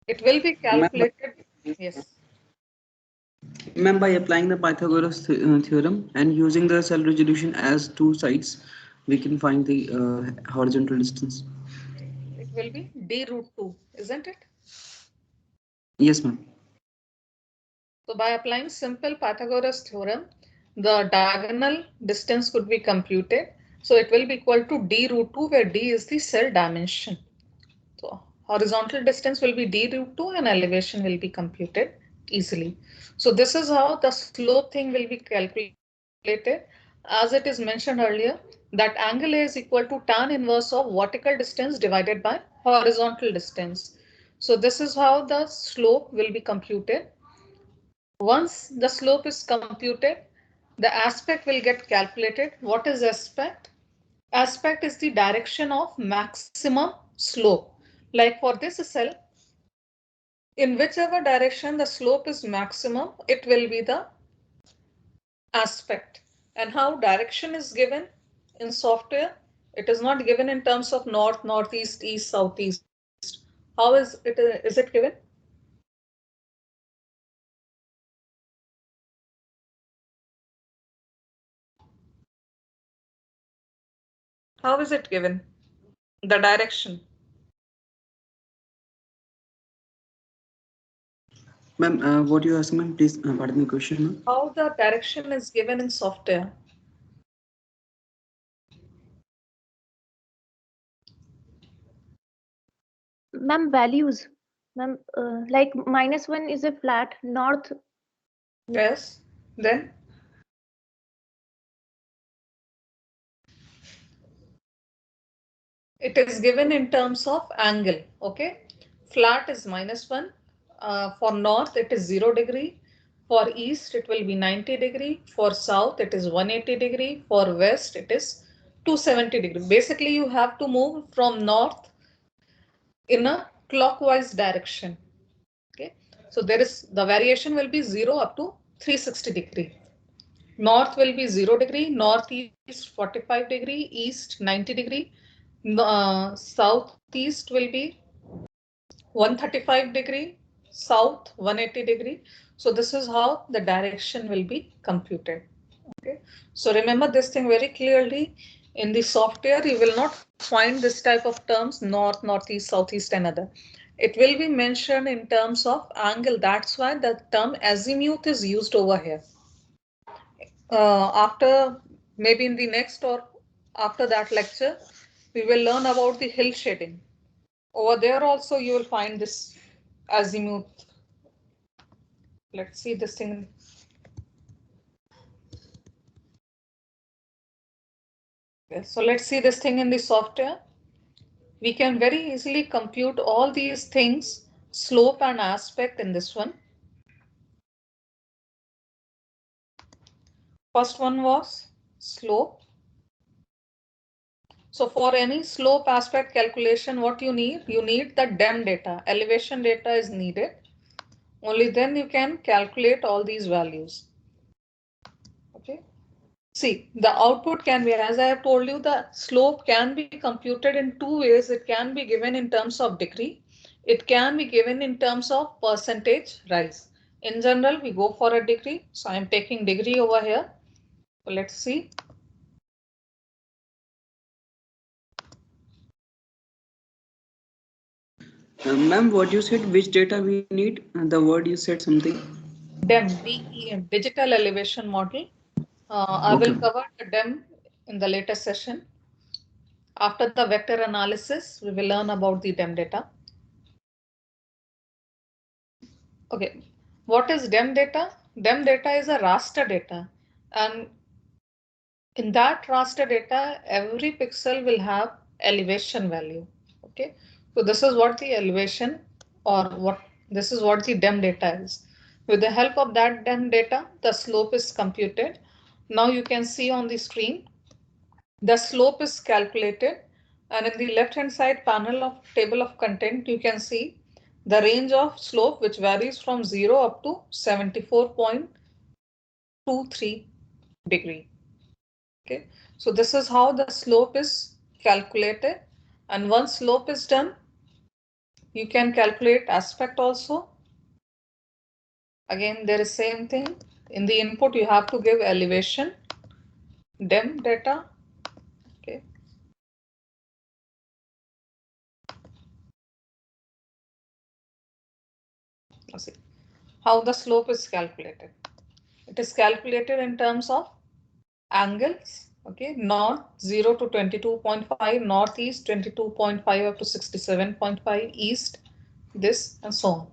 It will be calculated. Yes. Ma'am, by applying the Pythagoras theorem and using the cell resolution as two sides, we can find the horizontal distance. It will be d root 2, isn't it? Yes, ma'am. So by applying simple Pythagoras theorem, the diagonal distance could be computed. So it will be equal to d root 2, where d is the cell dimension. So horizontal distance will be d root 2 and elevation will be computed easily. So this is how the slope thing will be calculated. As it is mentioned earlier, that angle A is equal to tan inverse of vertical distance divided by horizontal distance. So this is how the slope will be computed. Once the slope is computed, the aspect will get calculated. What is aspect? Aspect is the direction of maximum slope. Like for this cell, in whichever direction the slope is maximum, it will be the aspect. And how direction is given in software? It is not given in terms of north, northeast, east, southeast. How is it given? How is it given? The direction. Ma'am, what you ask, ma'am? Please pardon the question, ma'am. How the direction is given in software? Ma'am, values. Ma'am, like -1 is a flat, north. Yes. Then it is given in terms of angle. Okay. Flat is -1. For north, it is 0 degree. For east, it will be 90 degree. For south, it is 180 degree. For west, it is 270 degree. Basically, you have to move from north in a clockwise direction. Okay. So there is the variation will be 0 up to 360 degree. North will be 0 degree, northeast 45 degree, east 90 degree, southeast will be 135 degree, south 180 degree. So this is how the direction will be computed. Okay. So remember this thing very clearly. In the software, you will not find this type of terms, north, northeast, southeast, and other. It will be mentioned in terms of angle. That's why the term azimuth is used over here. After maybe in the next or after that lecture, we will learn about the hill shading. Over there also you will find this azimuth. Let's see this thing. Okay, so let's see this thing in the software. We can very easily compute all these things, slope and aspect in this one. First one was slope. So for any slope aspect calculation, what you need the DEM data, elevation data is needed. Only then you can calculate all these values. Okay. See, the output can be, as I have told you, the slope can be computed in two ways. It can be given in terms of degree. It can be given in terms of percentage rise. In general, we go for a degree. So I'm taking degree over here. So let's see. Ma'am, what you said, which data we need? The word you said something. DEM, DEM, digital elevation model. I will cover the DEM in the later session. After the vector analysis, we will learn about the DEM data. Okay, what is DEM data? DEM data is a raster data, and in that raster data, every pixel will have elevation value. Okay, so this is what the elevation this is what the DEM data is. With the help of that DEM data, the slope is computed. Now you can see on the screen, the slope is calculated, and in the left hand side panel of table of content, you can see the range of slope which varies from 0 up to 74.23 degree. Okay, so this is how the slope is calculated, and once slope is done, you can calculate aspect also. Again, there is same thing. In the input, you have to give elevation, dem data. Okay. Let's see how the slope is calculated. It is calculated in terms of angles. Okay, north 0 to 22.5, northeast 22.5 up to 67.5, east this and so on.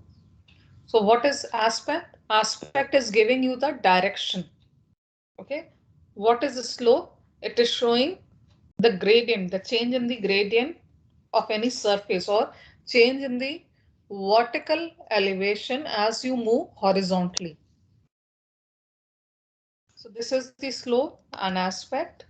So what is aspect? Aspect is giving you the direction. Okay, what is the slope? It is showing the gradient, the change in the gradient of any surface or change in the vertical elevation as you move horizontally. So this is the slope and aspect.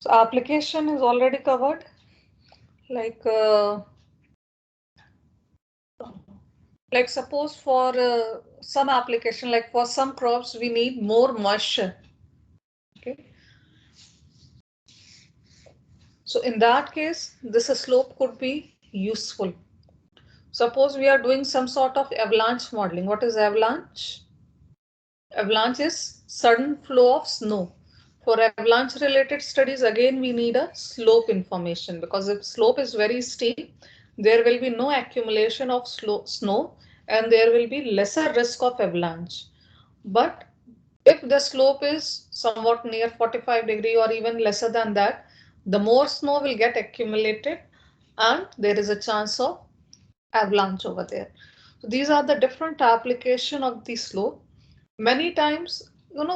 So application is already covered. Like suppose for some application, like for some crops, we need more moisture. Okay. So in that case, this slope could be useful. Suppose we are doing some sort of avalanche modeling. What is avalanche? Avalanche is sudden flow of snow. For avalanche related studies, again, we need a slope information, because if slope is very steep, there will be no accumulation of snow and there will be lesser risk of avalanche. But if the slope is somewhat near 45° or even lesser than that, the more snow will get accumulated and there is a chance of avalanche over there. So these are the different application of the slope. Many times,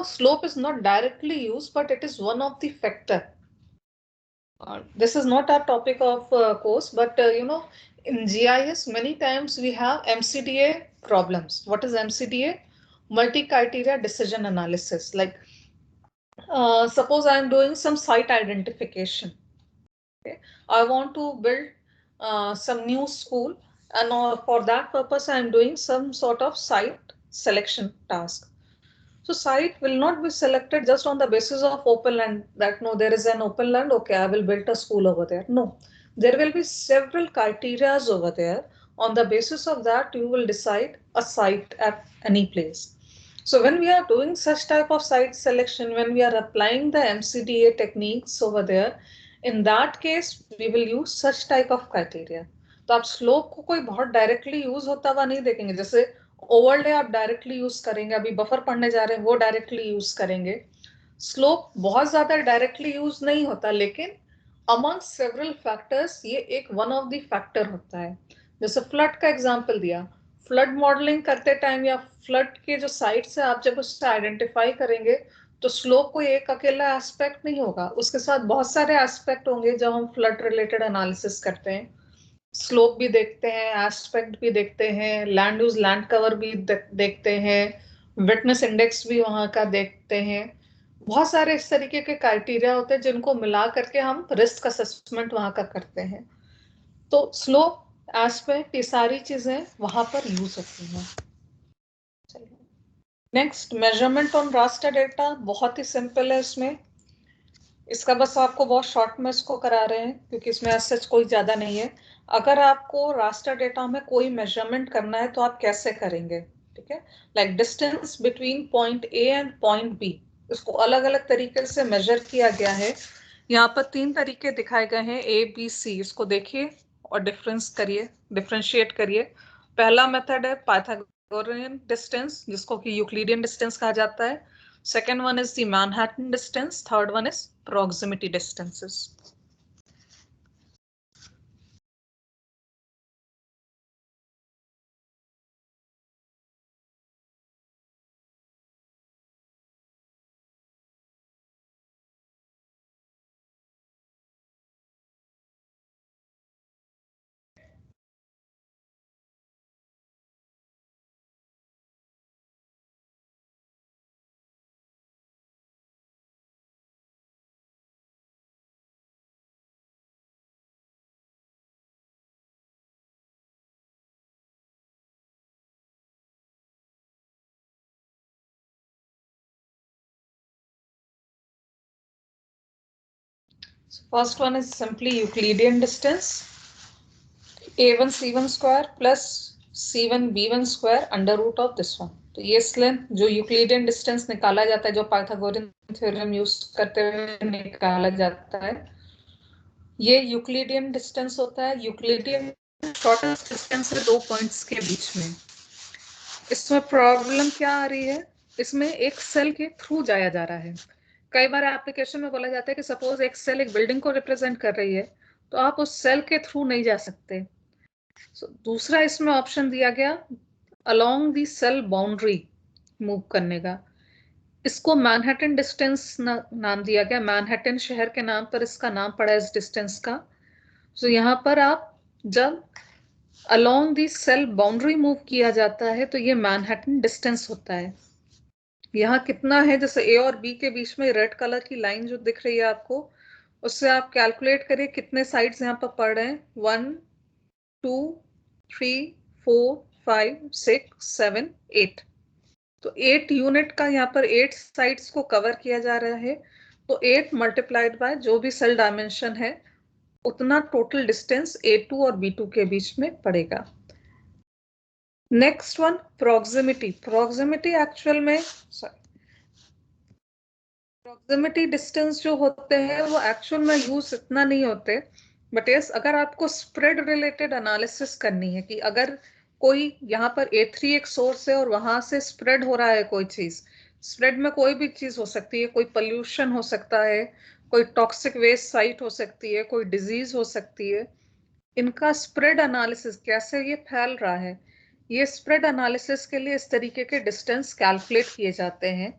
slope is not directly used, but it is one of the factor. This is not our topic of course, but in GIS, many times we have MCDA problems. What is MCDA? Multi-criteria decision analysis. Like, suppose I am doing some site identification. Okay, I want to build some new school, and for that purpose, I am doing some sort of site selection task. So site will not be selected just on the basis of open land, that no, there is an open land, okay, I will build a school over there. No, there will be several criterias over there. On the basis of that, you will decide a site at any place. So when we are doing such type of site selection, when we are applying the MCDA techniques over there, in that case, we will use such type of criteria. तो आप slope को कोई बहुत directly use होता हुआ नहीं देखेंगे. जैसे ओवरले आप डायरेक्टली यूज करेंगे, अभी बफर पढ़ने जा रहे हैं वो डायरेक्टली यूज करेंगे. स्लोप बहुत ज्यादा डायरेक्टली यूज नहीं होता, लेकिन अमंग सेवरल फैक्टर्स ये एक वन ऑफ द फैक्टर होता है. जैसे फ्लड का एग्जांपल दिया, फ्लड मॉडलिंग करते टाइम या फ्लड के जो साइट्स है, आप जब उससे आइडेंटिफाई करेंगे तो स्लोप कोई एक अकेला एस्पेक्ट नहीं होगा, उसके साथ बहुत सारे एस्पेक्ट होंगे. जब हम फ्लड रिलेटेड एनालिसिस करते हैं, स्लोप भी देखते हैं, एस्पेक्ट भी देखते हैं, लैंड यूज लैंड कवर भी देखते हैं, विटनेस इंडेक्स भी वहां का देखते हैं. बहुत सारे इस तरीके के क्राइटेरिया होते हैं जिनको मिला करके हम रिस्क असेसमेंट वहां का करते हैं. तो स्लोप, एस्पेक्ट, ये सारी चीजें वहां पर यूज होती हैं. Next, measurement on raster data. बहुत ही सिंपल है इसमें. इसका बस आपको बहुत शॉर्ट में इसको करा रहे हैं क्योंकि इसमें सच कोई ज्यादा नहीं है. अगर आपको रास्टर डेटा में कोई मेजरमेंट करना है तो आप कैसे करेंगे? ठीक है, like distance between point A and point B, इसको अलग अलग तरीके से मेजर किया गया है. यहाँ पर 3 तरीके दिखाए गए हैं, ए बी सी. इसको देखिए और डिफरेंशिएट करिए. पहला मेथड है पाइथागोरियन डिस्टेंस, जिसको कि यूक्लिडियन डिस्टेंस कहा जाता है. Second one is the Manhattan distance. Third one is proximity distances. So first one is simply Euclidean distance. A1 C1 square plus C1 B1 square under root of this one. तो ये length जो Euclidean distance निकाला जाता है, जो Pythagorean theorem use करते हुए निकाला जाता है, ये यूक्लिडियन डिस्टेंस होता है. यूक्लिडियन शॉर्टेस्ट डिस्टेंस है दो पॉइंट्स के बीच में. इसमें प्रॉब्लम क्या आ रही है, इसमें एक सेल के थ्रू जाया जा रहा है. कई बार एप्लीकेशन में बोला जाता है कि सपोज एक सेल एक बिल्डिंग को रिप्रेजेंट कर रही है, तो आप उस सेल के थ्रू नहीं जा सकते. दूसरा इसमें ऑप्शन दिया गया along the cell boundary move करने का. इसको मैनहट्टन डिस्टेंस नाम दिया गया. मैनहट्टन शहर के नाम पर इसका नाम पड़ा इस डिस्टेंस का. सो यहाँ पर आप जब along the cell boundary move किया जाता है तो ये मैनहट्टन डिस्टेंस होता है. यहाँ कितना है, जैसे ए और बी के बीच में रेड कलर की लाइन जो दिख रही है आपको, उससे आप कैलकुलेट करिए कितने साइड्स यहाँ पर पड़ रहे हैं. 1 2 3 4 5 6 7 8. तो 8 यूनिट का यहाँ पर 8 साइड्स को कवर किया जा रहा है. तो 8 मल्टीप्लाइड बाय जो भी सेल डायमेंशन है, उतना टोटल डिस्टेंस A2 और B2 के बीच में पड़ेगा. Next one proximity. Proximity actual में प्रॉक्सिमिटी डिस्टेंस जो होते हैं वो एक्चुअल में यूज इतना नहीं होते, बट यस अगर आपको स्प्रेड रिलेटेड एनालिसिस करनी है कि अगर कोई यहाँ पर A3 एक सोर्स है और वहां से स्प्रेड हो रहा है कोई चीज, स्प्रेड में कोई भी चीज हो सकती है, कोई पोल्यूशन हो सकता है, कोई टॉक्सिक वेस्ट साइट हो सकती है, कोई डिजीज हो सकती है. इनका स्प्रेड एनालिसिस कैसे ये फैल रहा है, ये स्प्रेड एनालिसिस के लिए इस तरीके के डिस्टेंस कैलकुलेट किए जाते हैं.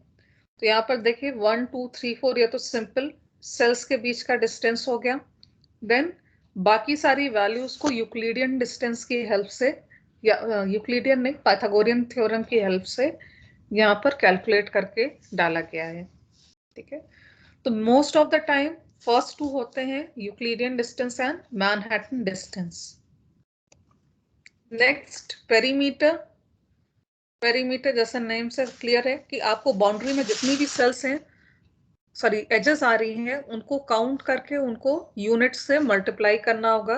तो यहाँ पर देखिए 1 2 3 4 ये तो सिंपल सेल्स के बीच का डिस्टेंस हो गया. देन बाकी सारी वैल्यूज को यूक्लिडियन डिस्टेंस की हेल्प से, या यूक्लिडियन नहीं पाइथागोरियन थ्योरम की हेल्प से यहाँ पर कैलकुलेट करके डाला गया है. ठीक है, तो most of the time first two होते हैं Euclidean distance and Manhattan distance. Next perimeter. Perimeter जैसा नेम से क्लियर है कि आपको बाउंड्री में जितनी भी सेल्स हैं, सॉरी एजेस आ रही हैं, उनको काउंट करके उनको यूनिट से मल्टीप्लाई करना होगा.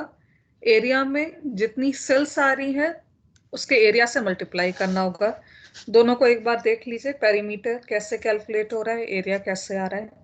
एरिया में जितनी सेल्स आ रही हैं उसके एरिया से मल्टीप्लाई करना होगा. दोनों को एक बार देख लीजिए, पेरीमीटर कैसे कैलकुलेट हो रहा है, एरिया कैसे आ रहा है.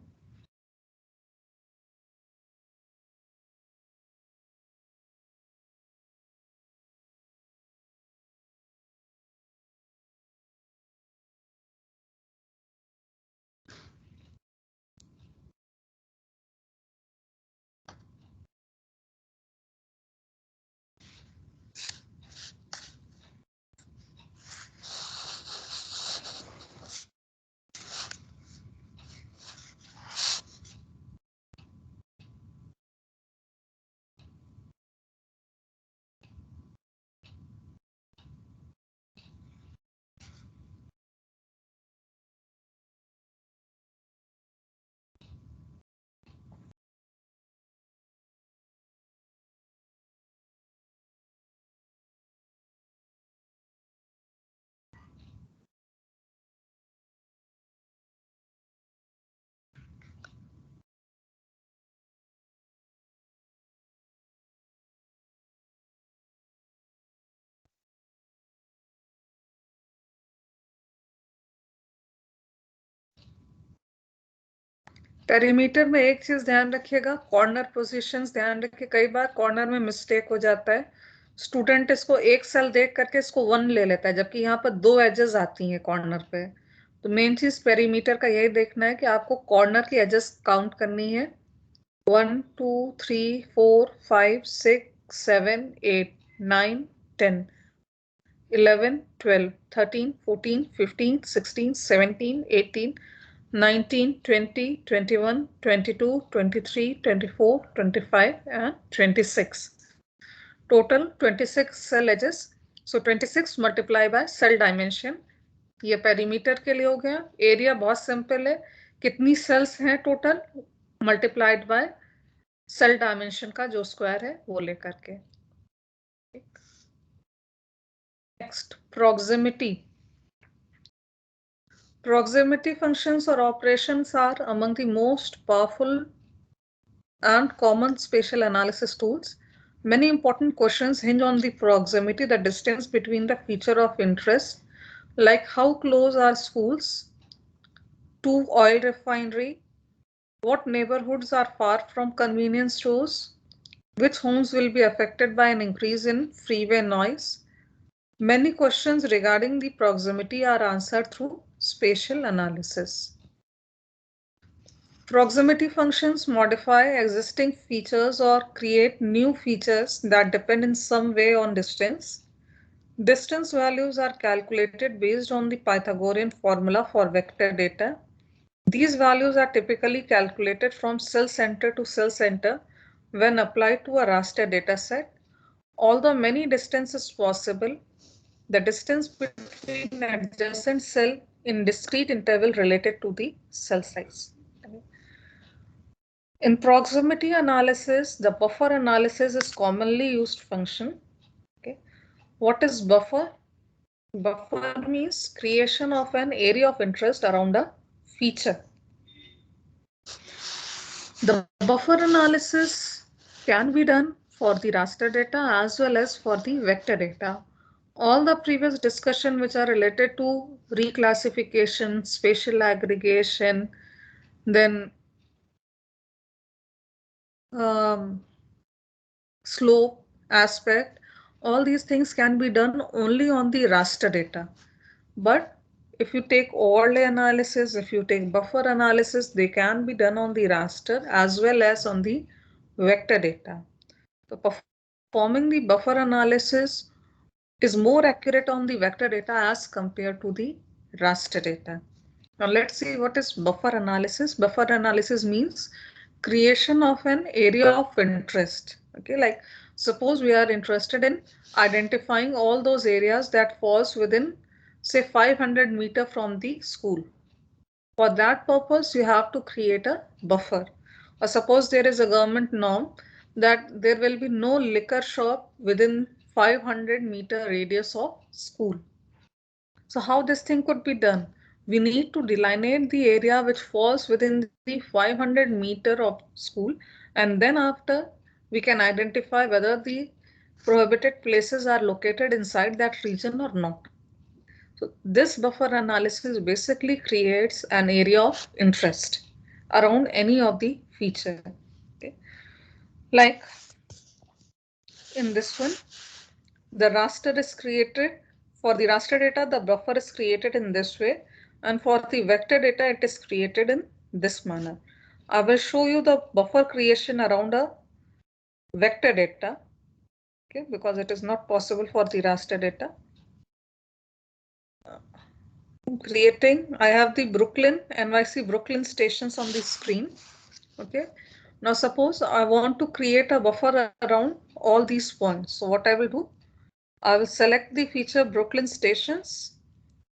पेरीमीटर में एक चीज ध्यान रखिएगा, कॉर्नर पोजीशंस ध्यान रखिए. कई बार कॉर्नर में मिस्टेक हो जाता है. स्टूडेंट इसको एक सेल देख करके इसको 1 ले लेता है, जबकि यहाँ पर 2 एजेस आती हैं कॉर्नर पे. तो मेन चीज पेरीमीटर का यही देखना है कि आपको कॉर्नर की एजेस काउंट करनी है. 1 2 3 4 5 6 7 8 9 10 11 12 13 14 15 16 17 18 19 20 21 22 23 24 25 and 26. Total 26 cell edges. So 26 multiply by cell dimension. ये पेरीमीटर के लिए हो गया. एरिया बहुत सिंपल है, कितनी सेल्स हैं total multiplied by cell dimension का जो स्क्वायर है वो लेकर के. Next proximity. Proximity functions or operations are among the most powerful and common spatial analysis tools. Many important questions hinge on the proximity, the distance between the feature of interest, like how close are schools to oil refinery, what neighborhoods are far from convenience stores, which homes will be affected by an increase in freeway noise. Many questions regarding the proximity are answered through spatial analysis. Proximity functions modify existing features or create new features that depend in some way on distance. Distance values are calculated based on the Pythagorean formula for vector data. These values are typically calculated from cell center to cell center when applied to a raster dataset. Although many distance is possible, the distance between adjacent cell in discrete interval related to the cell size. In proximity analysis, the buffer analysis is commonly used function. Okay. What is buffer? Buffer means creation of an area of interest around a feature. The buffer analysis can be done for the raster data as well as for the vector data. All the previous discussion which are related to reclassification, spatial aggregation, then slope aspect, all these things can be done only on the raster data. But if you take overlay analysis, if you take buffer analysis, they can be done on the raster as well as on the vector data. So performing the buffer analysis is more accurate on the vector data as compared to the raster data. Now let's see what is buffer analysis. Buffer analysis means creation of an area of interest. Okay, like suppose we are interested in identifying all those areas that falls within say 500 meter from the school. For that purpose, you have to create a buffer. Or suppose there is a government norm that there will be no liquor shop within 500 meter radius of school. So how this thing could be done? We need to delineate the area which falls within the 500 meter of school, and then after we can identify whether the prohibited places are located inside that region or not. So this buffer analysis basically creates an area of interest around any of the feature. Okay. Like in this one, the raster is created. For the raster data, the buffer is created in this way, and for the vector data, it is created in this manner. I will show you the buffer creation around a vector data, okay, because it is not possible for the raster data. Creating, I have the Brooklyn, NYC Brooklyn stations on the screen. Okay. Now suppose I want to create a buffer around all these points. So what I will do, I will select the feature Brooklyn stations,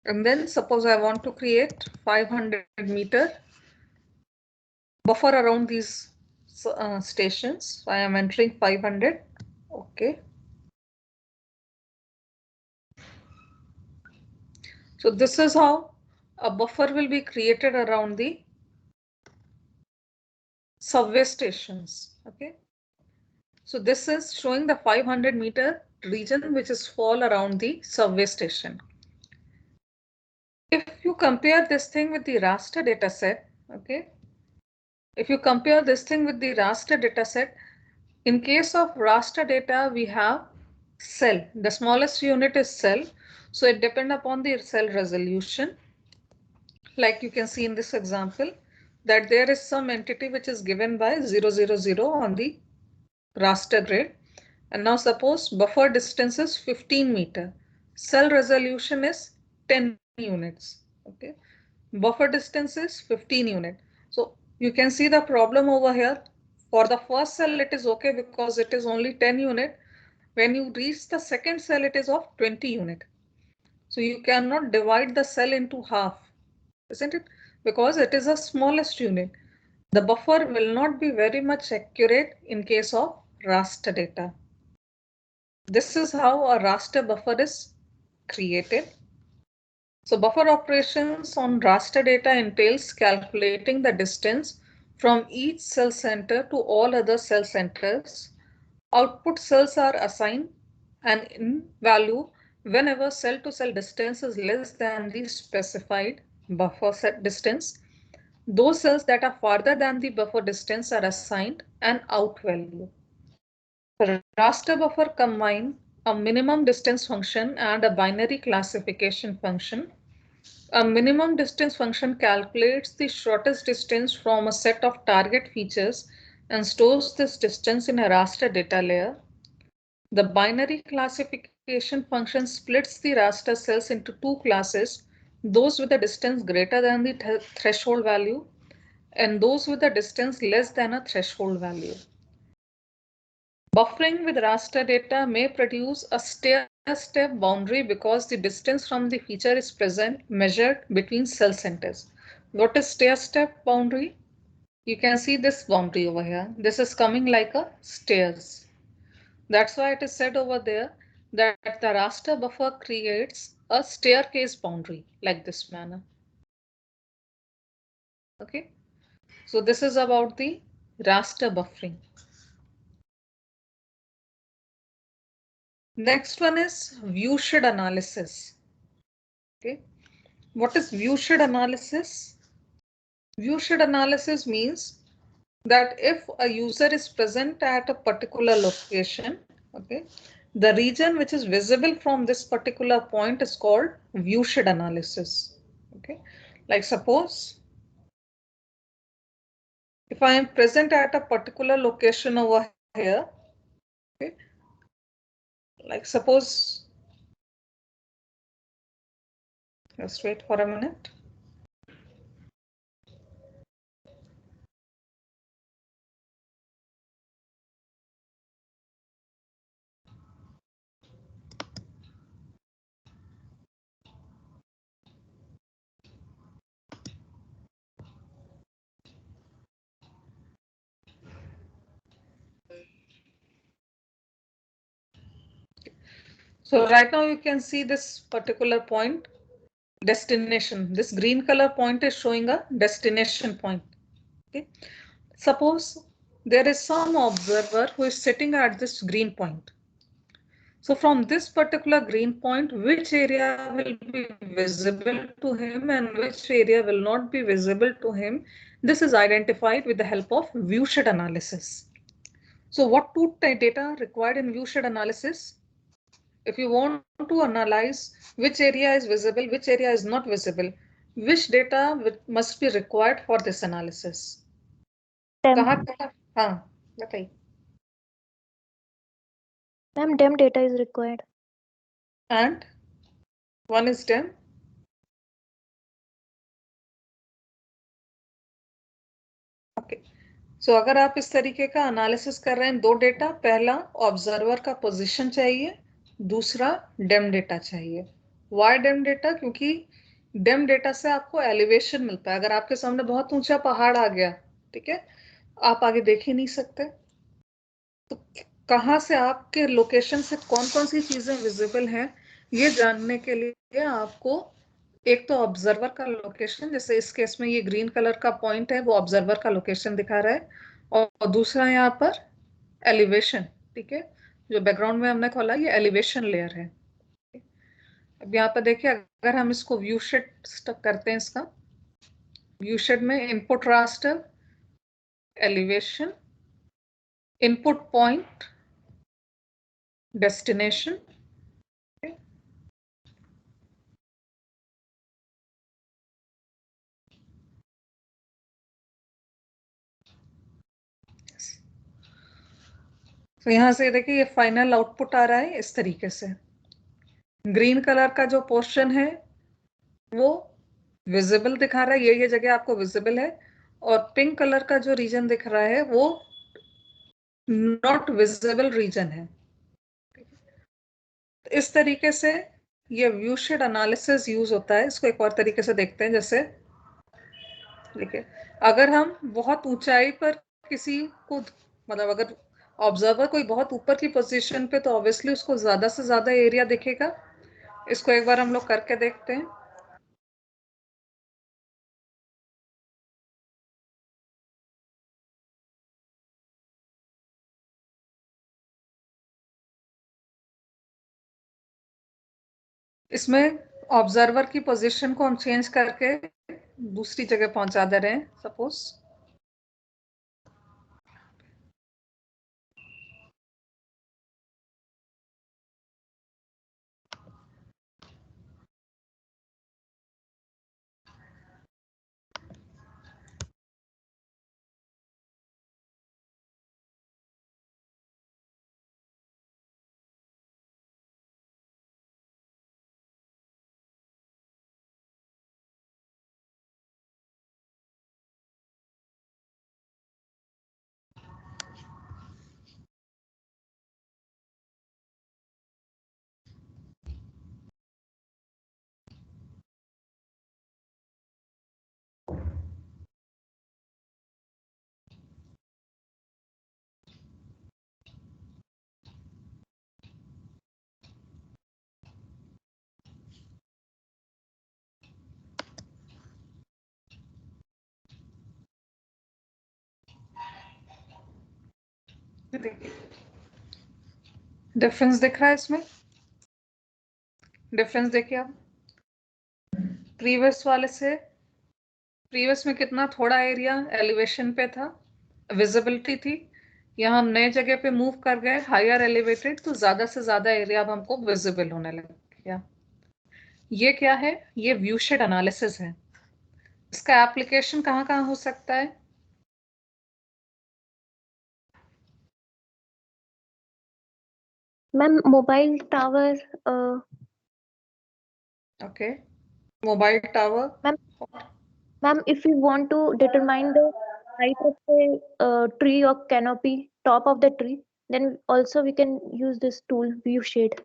and then suppose I want to create 500 meter buffer around these stations. So I am entering 500. Okay. So this is how a buffer will be created around the subway stations. Okay. So this is showing the 500 meter region which is fall around the subway station. If you compare this thing with the raster dataset, okay, if you compare this thing with the raster dataset, in case of raster data, we have cell. The smallest unit is cell, so it depends upon the cell resolution. Like you can see in this example, that there is some entity which is given by 000 on the raster grid. And now suppose buffer distance is 15 meter. Cell resolution is 10 units. Okay. Buffer distance is 15 unit. So you can see the problem over here. For the first cell, it is okay because it is only 10 unit. When you reach the second cell, it is of 20 unit. So you cannot divide the cell into half, isn't it? Because it is the smallest unit. The buffer will not be very much accurate in case of raster data. This is how a raster buffer is created. So buffer operations on raster data entails calculating the distance from each cell center to all other cell centers. Output cells are assigned an in value whenever cell to cell distance is less than the specified buffer set distance. Those cells that are farther than the buffer distance are assigned an out value. The raster buffer combine a minimum distance function and a binary classification function. A minimum distance function calculates the shortest distance from a set of target features and stores this distance in a raster data layer. The binary classification function splits the raster cells into two classes, those with a distance greater than the threshold value and those with a distance less than a threshold value. Buffering with raster data may produce a stair-step boundary because the distance from the feature is measured between cell centers. What is stair-step boundary? You can see this boundary over here. This is coming like a stairs. That's why it is said over there that the raster buffer creates a staircase boundary like this manner. Okay, so this is about the raster buffering. Next one is viewshed analysis. Okay, what is viewshed analysis? Viewshed analysis means that if a user is present at a particular location, okay, the region which is visible from this particular point is called viewshed analysis. Okay, like suppose if I am present at a particular location over here, okay, like suppose, just wait for a minute. So right now you can see this particular point, destination. This green color point is showing a destination point. Okay. Suppose there is some observer who is sitting at this green point. So from this particular green point, which area will be visible to him and which area will not be visible to him, this is identified with the help of viewshed analysis. So what two data required in viewshed analysis? If you want to analyze which area is visible, which area is not visible, which data must be required for this analysis? Ma'am, dem data is required. And one is dem. Okay. So अगर आप इस तरीके का analysis कर रहे हैं, दो data, पहला ऑब्जर्वर का पोजीशन चाहिए, दूसरा डेम डेटा चाहिए. Why DEM data? क्योंकि डेम डेटा से आपको एलिवेशन मिलता है. अगर आपके सामने बहुत ऊंचा पहाड़ आ गया, ठीक है, आप आगे देख ही नहीं सकते, तो कहाँ से आपके लोकेशन से कौन कौन सी चीजें विजिबल हैं, ये जानने के लिए आपको एक तो ऑब्जर्वर का लोकेशन, जैसे इस केस में ये ग्रीन कलर का पॉइंट है, वो ऑब्जर्वर का लोकेशन दिखा रहा है, और दूसरा यहाँ पर एलिवेशन. ठीक है, जो बैकग्राउंड में हमने खोला ये एलिवेशन लेयर है. अब यहाँ पर देखिए, अगर हम इसको व्यू शेड करते हैं, इसका व्यू शेड में input raster, elevation, input point, destination. Okay. तो यहां से देखिए ये फाइनल आउटपुट आ रहा है इस तरीके से. ग्रीन कलर का जो पोर्शन है वो विजिबल दिखा रहा है, ये जगह आपको विजिबल है, और पिंक कलर का जो रीजन दिख रहा है वो नॉट विजिबल रीजन है. इस तरीके से ये व्यूशेड एनालिसिस यूज होता है. इसको एक और तरीके से देखते हैं, जैसे देखिए, अगर हम बहुत ऊंचाई पर किसी को, मतलब अगर ऑब्जर्वर कोई बहुत ऊपर की पोजीशन पे, तो ऑब्वियसली उसको ज्यादा से ज्यादा एरिया दिखेगा. इसको एक बार हम लोग करके देखते हैं. इसमें ऑब्जर्वर की पोजीशन को हम चेंज करके दूसरी जगह पहुंचा दे रहे हैं सपोज। डिफरेंस दिख रहा है इसमें? डिफरेंस देखिए आप, प्रीवियस वाले से, प्रीवियस में कितना थोड़ा एरिया एलिवेशन पे था, विजिबिलिटी थी। यहाँ हम नए जगह पे मूव कर गए हायर एलिवेटेड, तो ज्यादा से ज्यादा एरिया अब हमको विजिबल होने लग गया। ये क्या है? ये व्यू शेड एनालिसिस है। इसका एप्लीकेशन कहाँ कहाँ हो सकता है? Ma'am mobile tower, okay, mobile tower. Ma'am if we want to determine the height of the tree or canopy, top of the tree, then also we can use this tool, view shade.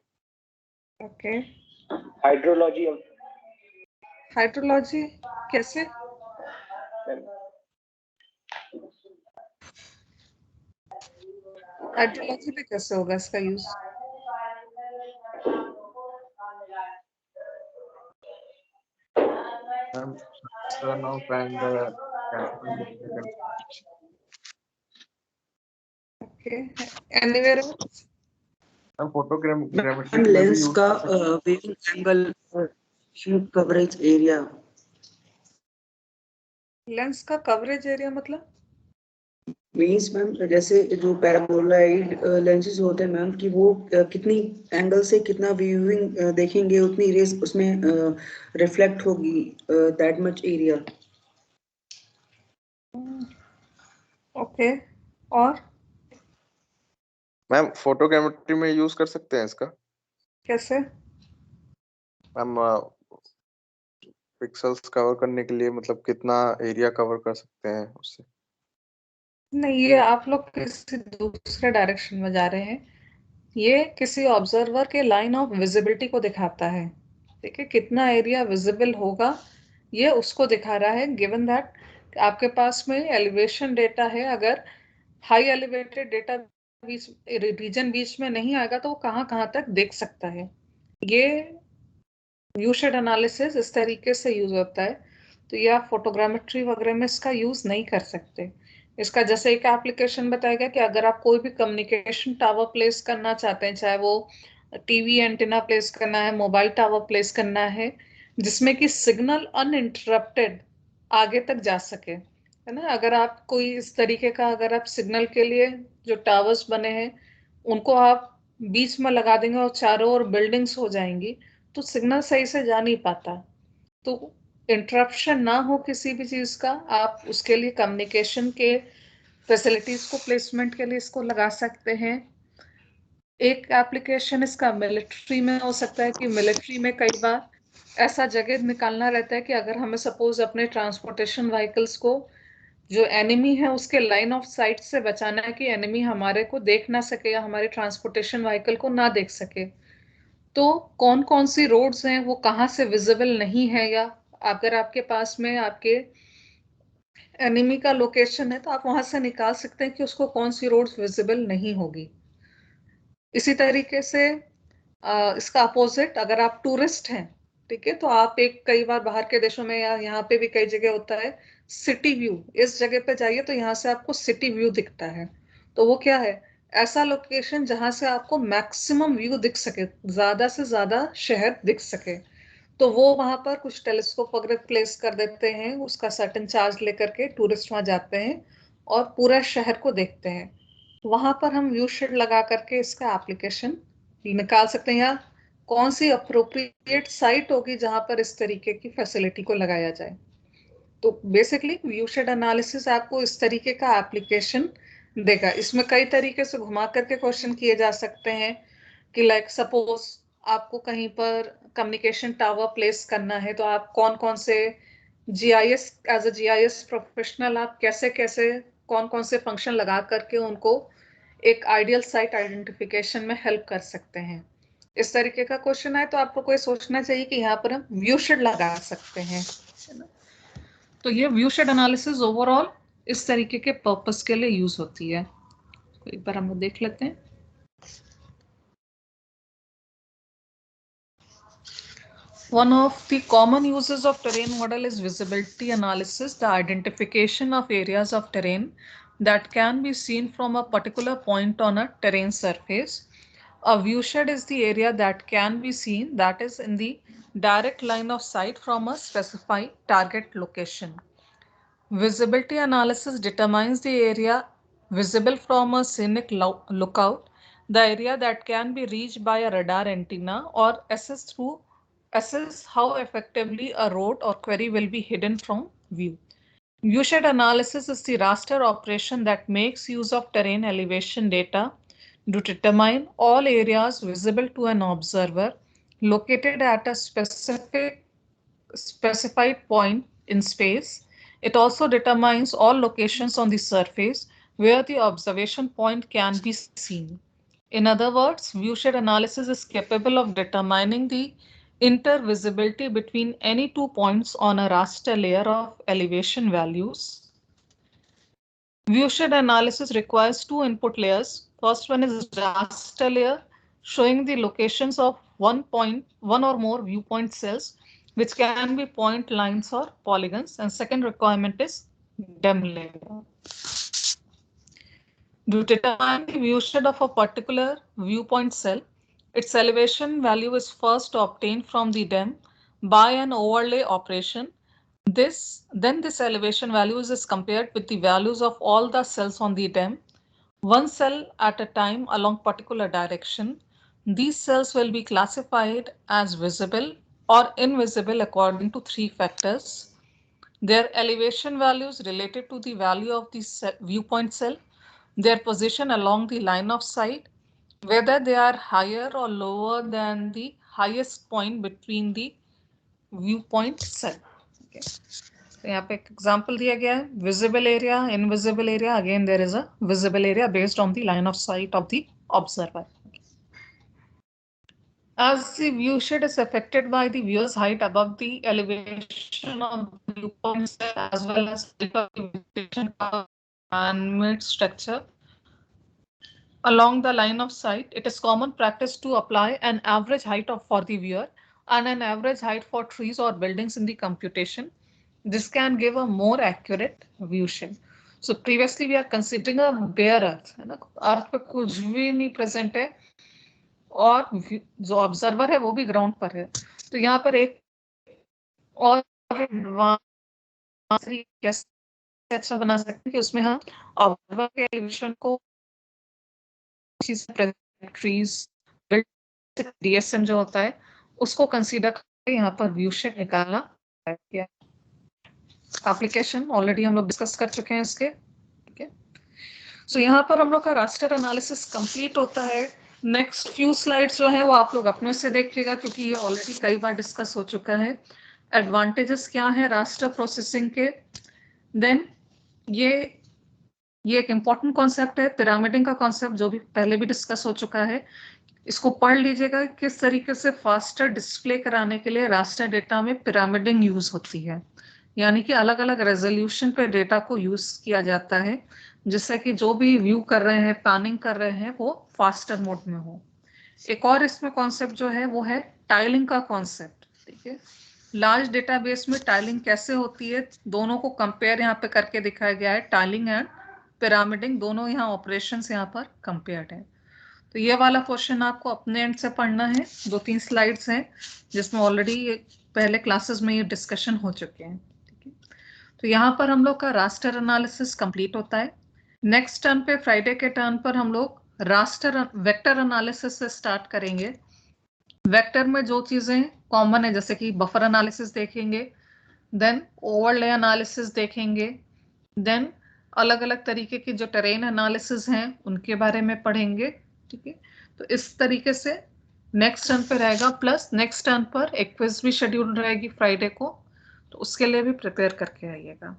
Okay, hydrology hydrology कैसे? Hydrology पे कैसे होगा इसका use? turn off and okay, anywhere else? photogrammetry lens का viewing angle, sheet coverage area. Lens का coverage area मतलब? Means ma'am जैसे जो पैराबोलॉइड लेंसेज होते हैं मैम कि वो कितनी एंगल से कितना व्यूइंग देखेंगे उतनी रेस उसमें रिफ्लेक्ट होगी, दैट मच एरिया। ओके, और मैम फोटोग्रामेट्री में यूज कर सकते हैं इसका? कैसे? मैम पिक्सेल्स कवर करने के लिए, मतलब कितना एरिया कवर कर सकते हैं उससे? नहीं, ये आप लोग किसी दूसरे डायरेक्शन में जा रहे हैं। ये किसी ऑब्जर्वर के लाइन ऑफ विजिबिलिटी को दिखाता है। ठीक है, कितना एरिया विजिबल होगा ये उसको दिखा रहा है, गिवन दैट आपके पास में एलिवेशन डेटा है। अगर हाई एलिवेटेड डेटा बीच रीजन बीच में नहीं आएगा तो वो कहाँ कहाँ तक देख सकता है। ये व्यू शेड एनालिसिस इस तरीके से यूज होता है। तो ये आप फोटोग्रामेट्री वगैरह में इसका यूज नहीं कर सकते। इसका जैसे एक एप्लीकेशन बताया गया कि अगर आप कोई भी कम्युनिकेशन टावर प्लेस करना चाहते हैं, चाहे वो टीवी एंटीना प्लेस करना है, मोबाइल टावर प्लेस करना है, जिसमें कि सिग्नल अनइंटरप्टेड आगे तक जा सके, है ना। अगर आप कोई इस तरीके का, अगर आप सिग्नल के लिए जो टावर्स बने हैं उनको आप बीच में लगा देंगे और चारों ओर बिल्डिंग्स हो जाएंगी, तो सिग्नल सही से जा नहीं पाता। तो इंटरप्शन ना हो किसी भी चीज का, आप उसके लिए कम्युनिकेशन के फैसिलिटीज को प्लेसमेंट के लिए इसको लगा सकते हैं। एक एप्लीकेशन इसका मिलिट्री में हो सकता है कि मिलिट्री में कई बार ऐसा जगह निकालना रहता है कि अगर हमें सपोज अपने ट्रांसपोर्टेशन व्हीकल्स को जो एनिमी है उसके लाइन ऑफ साइट से बचाना है कि एनिमी हमारे को देख ना सके या हमारे ट्रांसपोर्टेशन व्हीकल को ना देख सके, तो कौन कौन सी रोड्स हैं वो कहाँ से विजिबल नहीं है, या अगर आपके पास में आपके एनिमी का लोकेशन है तो आप वहां से निकाल सकते हैं कि उसको कौन सी रोड्स विजिबल नहीं होगी। इसी तरीके से इसका अपोजिट, अगर आप टूरिस्ट हैं, ठीक है, तो आप एक कई बार बाहर के देशों में या यहाँ पे भी कई जगह होता है सिटी व्यू, इस जगह पे जाइए तो यहाँ से आपको सिटी व्यू दिखता है। तो वो क्या है? ऐसा लोकेशन जहां से आपको मैक्सिमम व्यू दिख सके, ज्यादा से ज्यादा शहर दिख सके, तो वो वहां पर कुछ टेलीस्कोप वगैरह प्लेस कर देते हैं, उसका सर्टेन चार्ज लेकर के टूरिस्ट वहां जाते हैं और पूरा शहर को देखते हैं। वहां पर हम व्यू शेड लगा करके इसका एप्लीकेशन निकाल सकते हैं, या कौन सी अप्रोप्रिएट साइट होगी जहां पर इस तरीके की फैसिलिटी को लगाया जाए। तो बेसिकली व्यू शेड एनालिसिस आपको इस तरीके का एप्लीकेशन देगा। इसमें कई तरीके से घुमा करके क्वेश्चन किए जा सकते हैं कि लाइक सपोज आपको कहीं पर कम्युनिकेशन टावर प्लेस करना है, तो आप कौन कौन से GIS, as a GIS professional आप कैसे कैसे कौन कौन से फंक्शन लगा करके उनको एक आइडियल साइट आइडेंटिफिकेशन में हेल्प कर सकते हैं। इस तरीके का क्वेश्चन आए तो आपको कोई सोचना चाहिए कि यहाँ पर हम व्यू शेड लगा सकते हैं, है ना। तो ये व्यू शेड एनालिसिस ओवरऑल इस तरीके के पर्पस के लिए यूज होती है। तो एक बार हम लोग देख लेते हैं। One of the common uses of terrain model is visibility analysis, the identification of areas of terrain that can be seen from a particular point on a terrain surface. A viewshed is the area that can be seen, that is in the direct line of sight from a specified target location. Visibility analysis determines the area visible from a scenic lookout, the area that can be reached by a radar antenna, or assess how effectively a road or quarry will be hidden from view. Viewshed analysis is the raster operation that makes use of terrain elevation data to determine all areas visible to an observer located at a specified point in space. It also determines all locations on the surface where the observation point can be seen. In other words, viewshed analysis is capable of determining the intervisibility between any 2 points on a raster layer of elevation values. Viewshed analysis requires 2 input layers. First one is raster layer, showing the locations of one or more viewpoint cells, which can be point lines or polygons. And second requirement is DEM layer. To determine the viewshed of a particular viewpoint cell, its elevation value is first obtained from the DEM by an overlay operation. Then this elevation values is compared with the values of all the cells on the DEM, one cell at a time along particular direction. These cells will be classified as visible or invisible according to 3 factors: their elevation values related to the value of the viewpoint cell, their position along the line of sight, whether they are higher or lower than the highest point between the viewpoint cell. Okay. तो यहाँ पे एक example दिया गया है, visible area, invisible area. Again there is a visible area based on the line of sight of the observer. As the viewshed is affected by the viewer's height above the elevation of the viewpoint cell, as well as the vegetation and mid structure along the line of sight, it is common practice to apply an average height for the viewer and an average height for trees or buildings in the computation. This can give a more accurate viewshed. So previously we are considering a bare earth, है ना, अर्थ पे कुछ भी नहीं present है और जो observer है वो भी ग्राउंड पर है. तो यहाँ पर एक और कैसे अच्छा बना सकते हैं कि उसमें हम ऑब्जर्वर के एलिवेशन को ट्रीज, डीएसएम जो होता है उसको कंसीडर करके यहाँ पर viewshed निकालना है. एप्लीकेशन ऑलरेडी हम लोग डिस्कस कर चुके हैं इसके. ठीक है. सो यहाँ पर हम लोग का रास्टर एनालिसिस कंप्लीट होता है. नेक्स्ट फ्यू स्लाइड्स जो है वो आप लोग अपने से देखिएगा, क्योंकि ये ऑलरेडी कई बार डिस्कस हो चुका है. एडवांटेजेस क्या है रास्टर प्रोसेसिंग के. देन ये एक इंपॉर्टेंट कॉन्सेप्ट है, पिरामिडिंग का कॉन्सेप्ट, जो भी पहले भी डिस्कस हो चुका है. इसको पढ़ लीजिएगा किस तरीके से फास्टर डिस्प्ले कराने के लिए रास्टर डेटा में पिरामिडिंग यूज होती है, यानी कि अलग अलग रेजोल्यूशन पे डेटा को यूज किया जाता है, जिससे कि जो भी व्यू कर रहे हैं, प्लानिंग कर रहे हैं, वो फास्टर मोड में हो. एक और इसमें कॉन्सेप्ट जो है वो है टाइलिंग का कॉन्सेप्ट. ठीक है. लार्ज डेटाबेस में टाइलिंग कैसे होती है, दोनों को कंपेयर यहाँ पे करके दिखाया गया है, टाइलिंग एंड पिरामिडिंग, दोनों यहाँ ऑपरेशंस यहाँ पर कंपेयर्ड है। तो ये वाला क्वेश्चन आपको अपने एंड से पढ़ना है। 2-3 स्लाइड्स हैं जिसमें ऑलरेडी पहले क्लासेस में ये डिस्कशन हो चुके हैं। ठीक है, तो यहाँ पर हम लोग का रास्टर एनालिसिस कंप्लीट होता है। नेक्स्ट टर्न पे, फ्राइडे के टर्न पर हम लोग वेक्टर एनालिसिस से स्टार्ट करेंगे। वेक्टर में जो चीजें कॉमन है जैसे कि बफर एनालिसिस देखेंगे, देन ओवरले एनालिसिस देखेंगे, देन अलग अलग तरीके की जो टेरेन एनालिसिस हैं उनके बारे में पढ़ेंगे। ठीक है, तो इस तरीके से नेक्स्ट टर्न पे रहेगा। प्लस नेक्स्ट टर्न पर एक क्विज भी शेड्यूल रहेगी फ्राइडे को, तो उसके लिए भी प्रिपेयर करके आइएगा।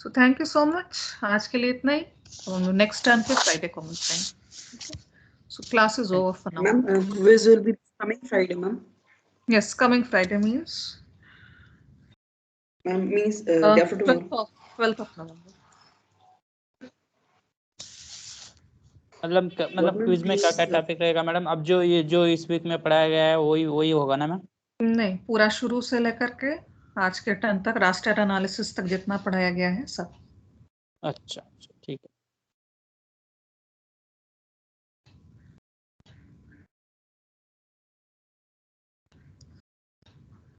So thank you so much, आज के लिए इतना ही। तो नेक्स्ट टर्न पे फ्राइडे को मिलते हैं। So class is over for now. Ma'am, quiz will be coming Friday, ma'am. Yes, coming Friday means Ma'am, means day after tomorrow. 12th of November. मतलब क्विज में क्या क्या टॉपिक रहेगा मैडम? अब जो इस वीक में पढ़ाया गया है वही होगा ना मैम? नहीं, पूरा शुरू से लेकर के आज के टर्न तक रास्टर एनालिसिस तक जितना पढ़ाया गया है सब। अच्छा, ठीक है।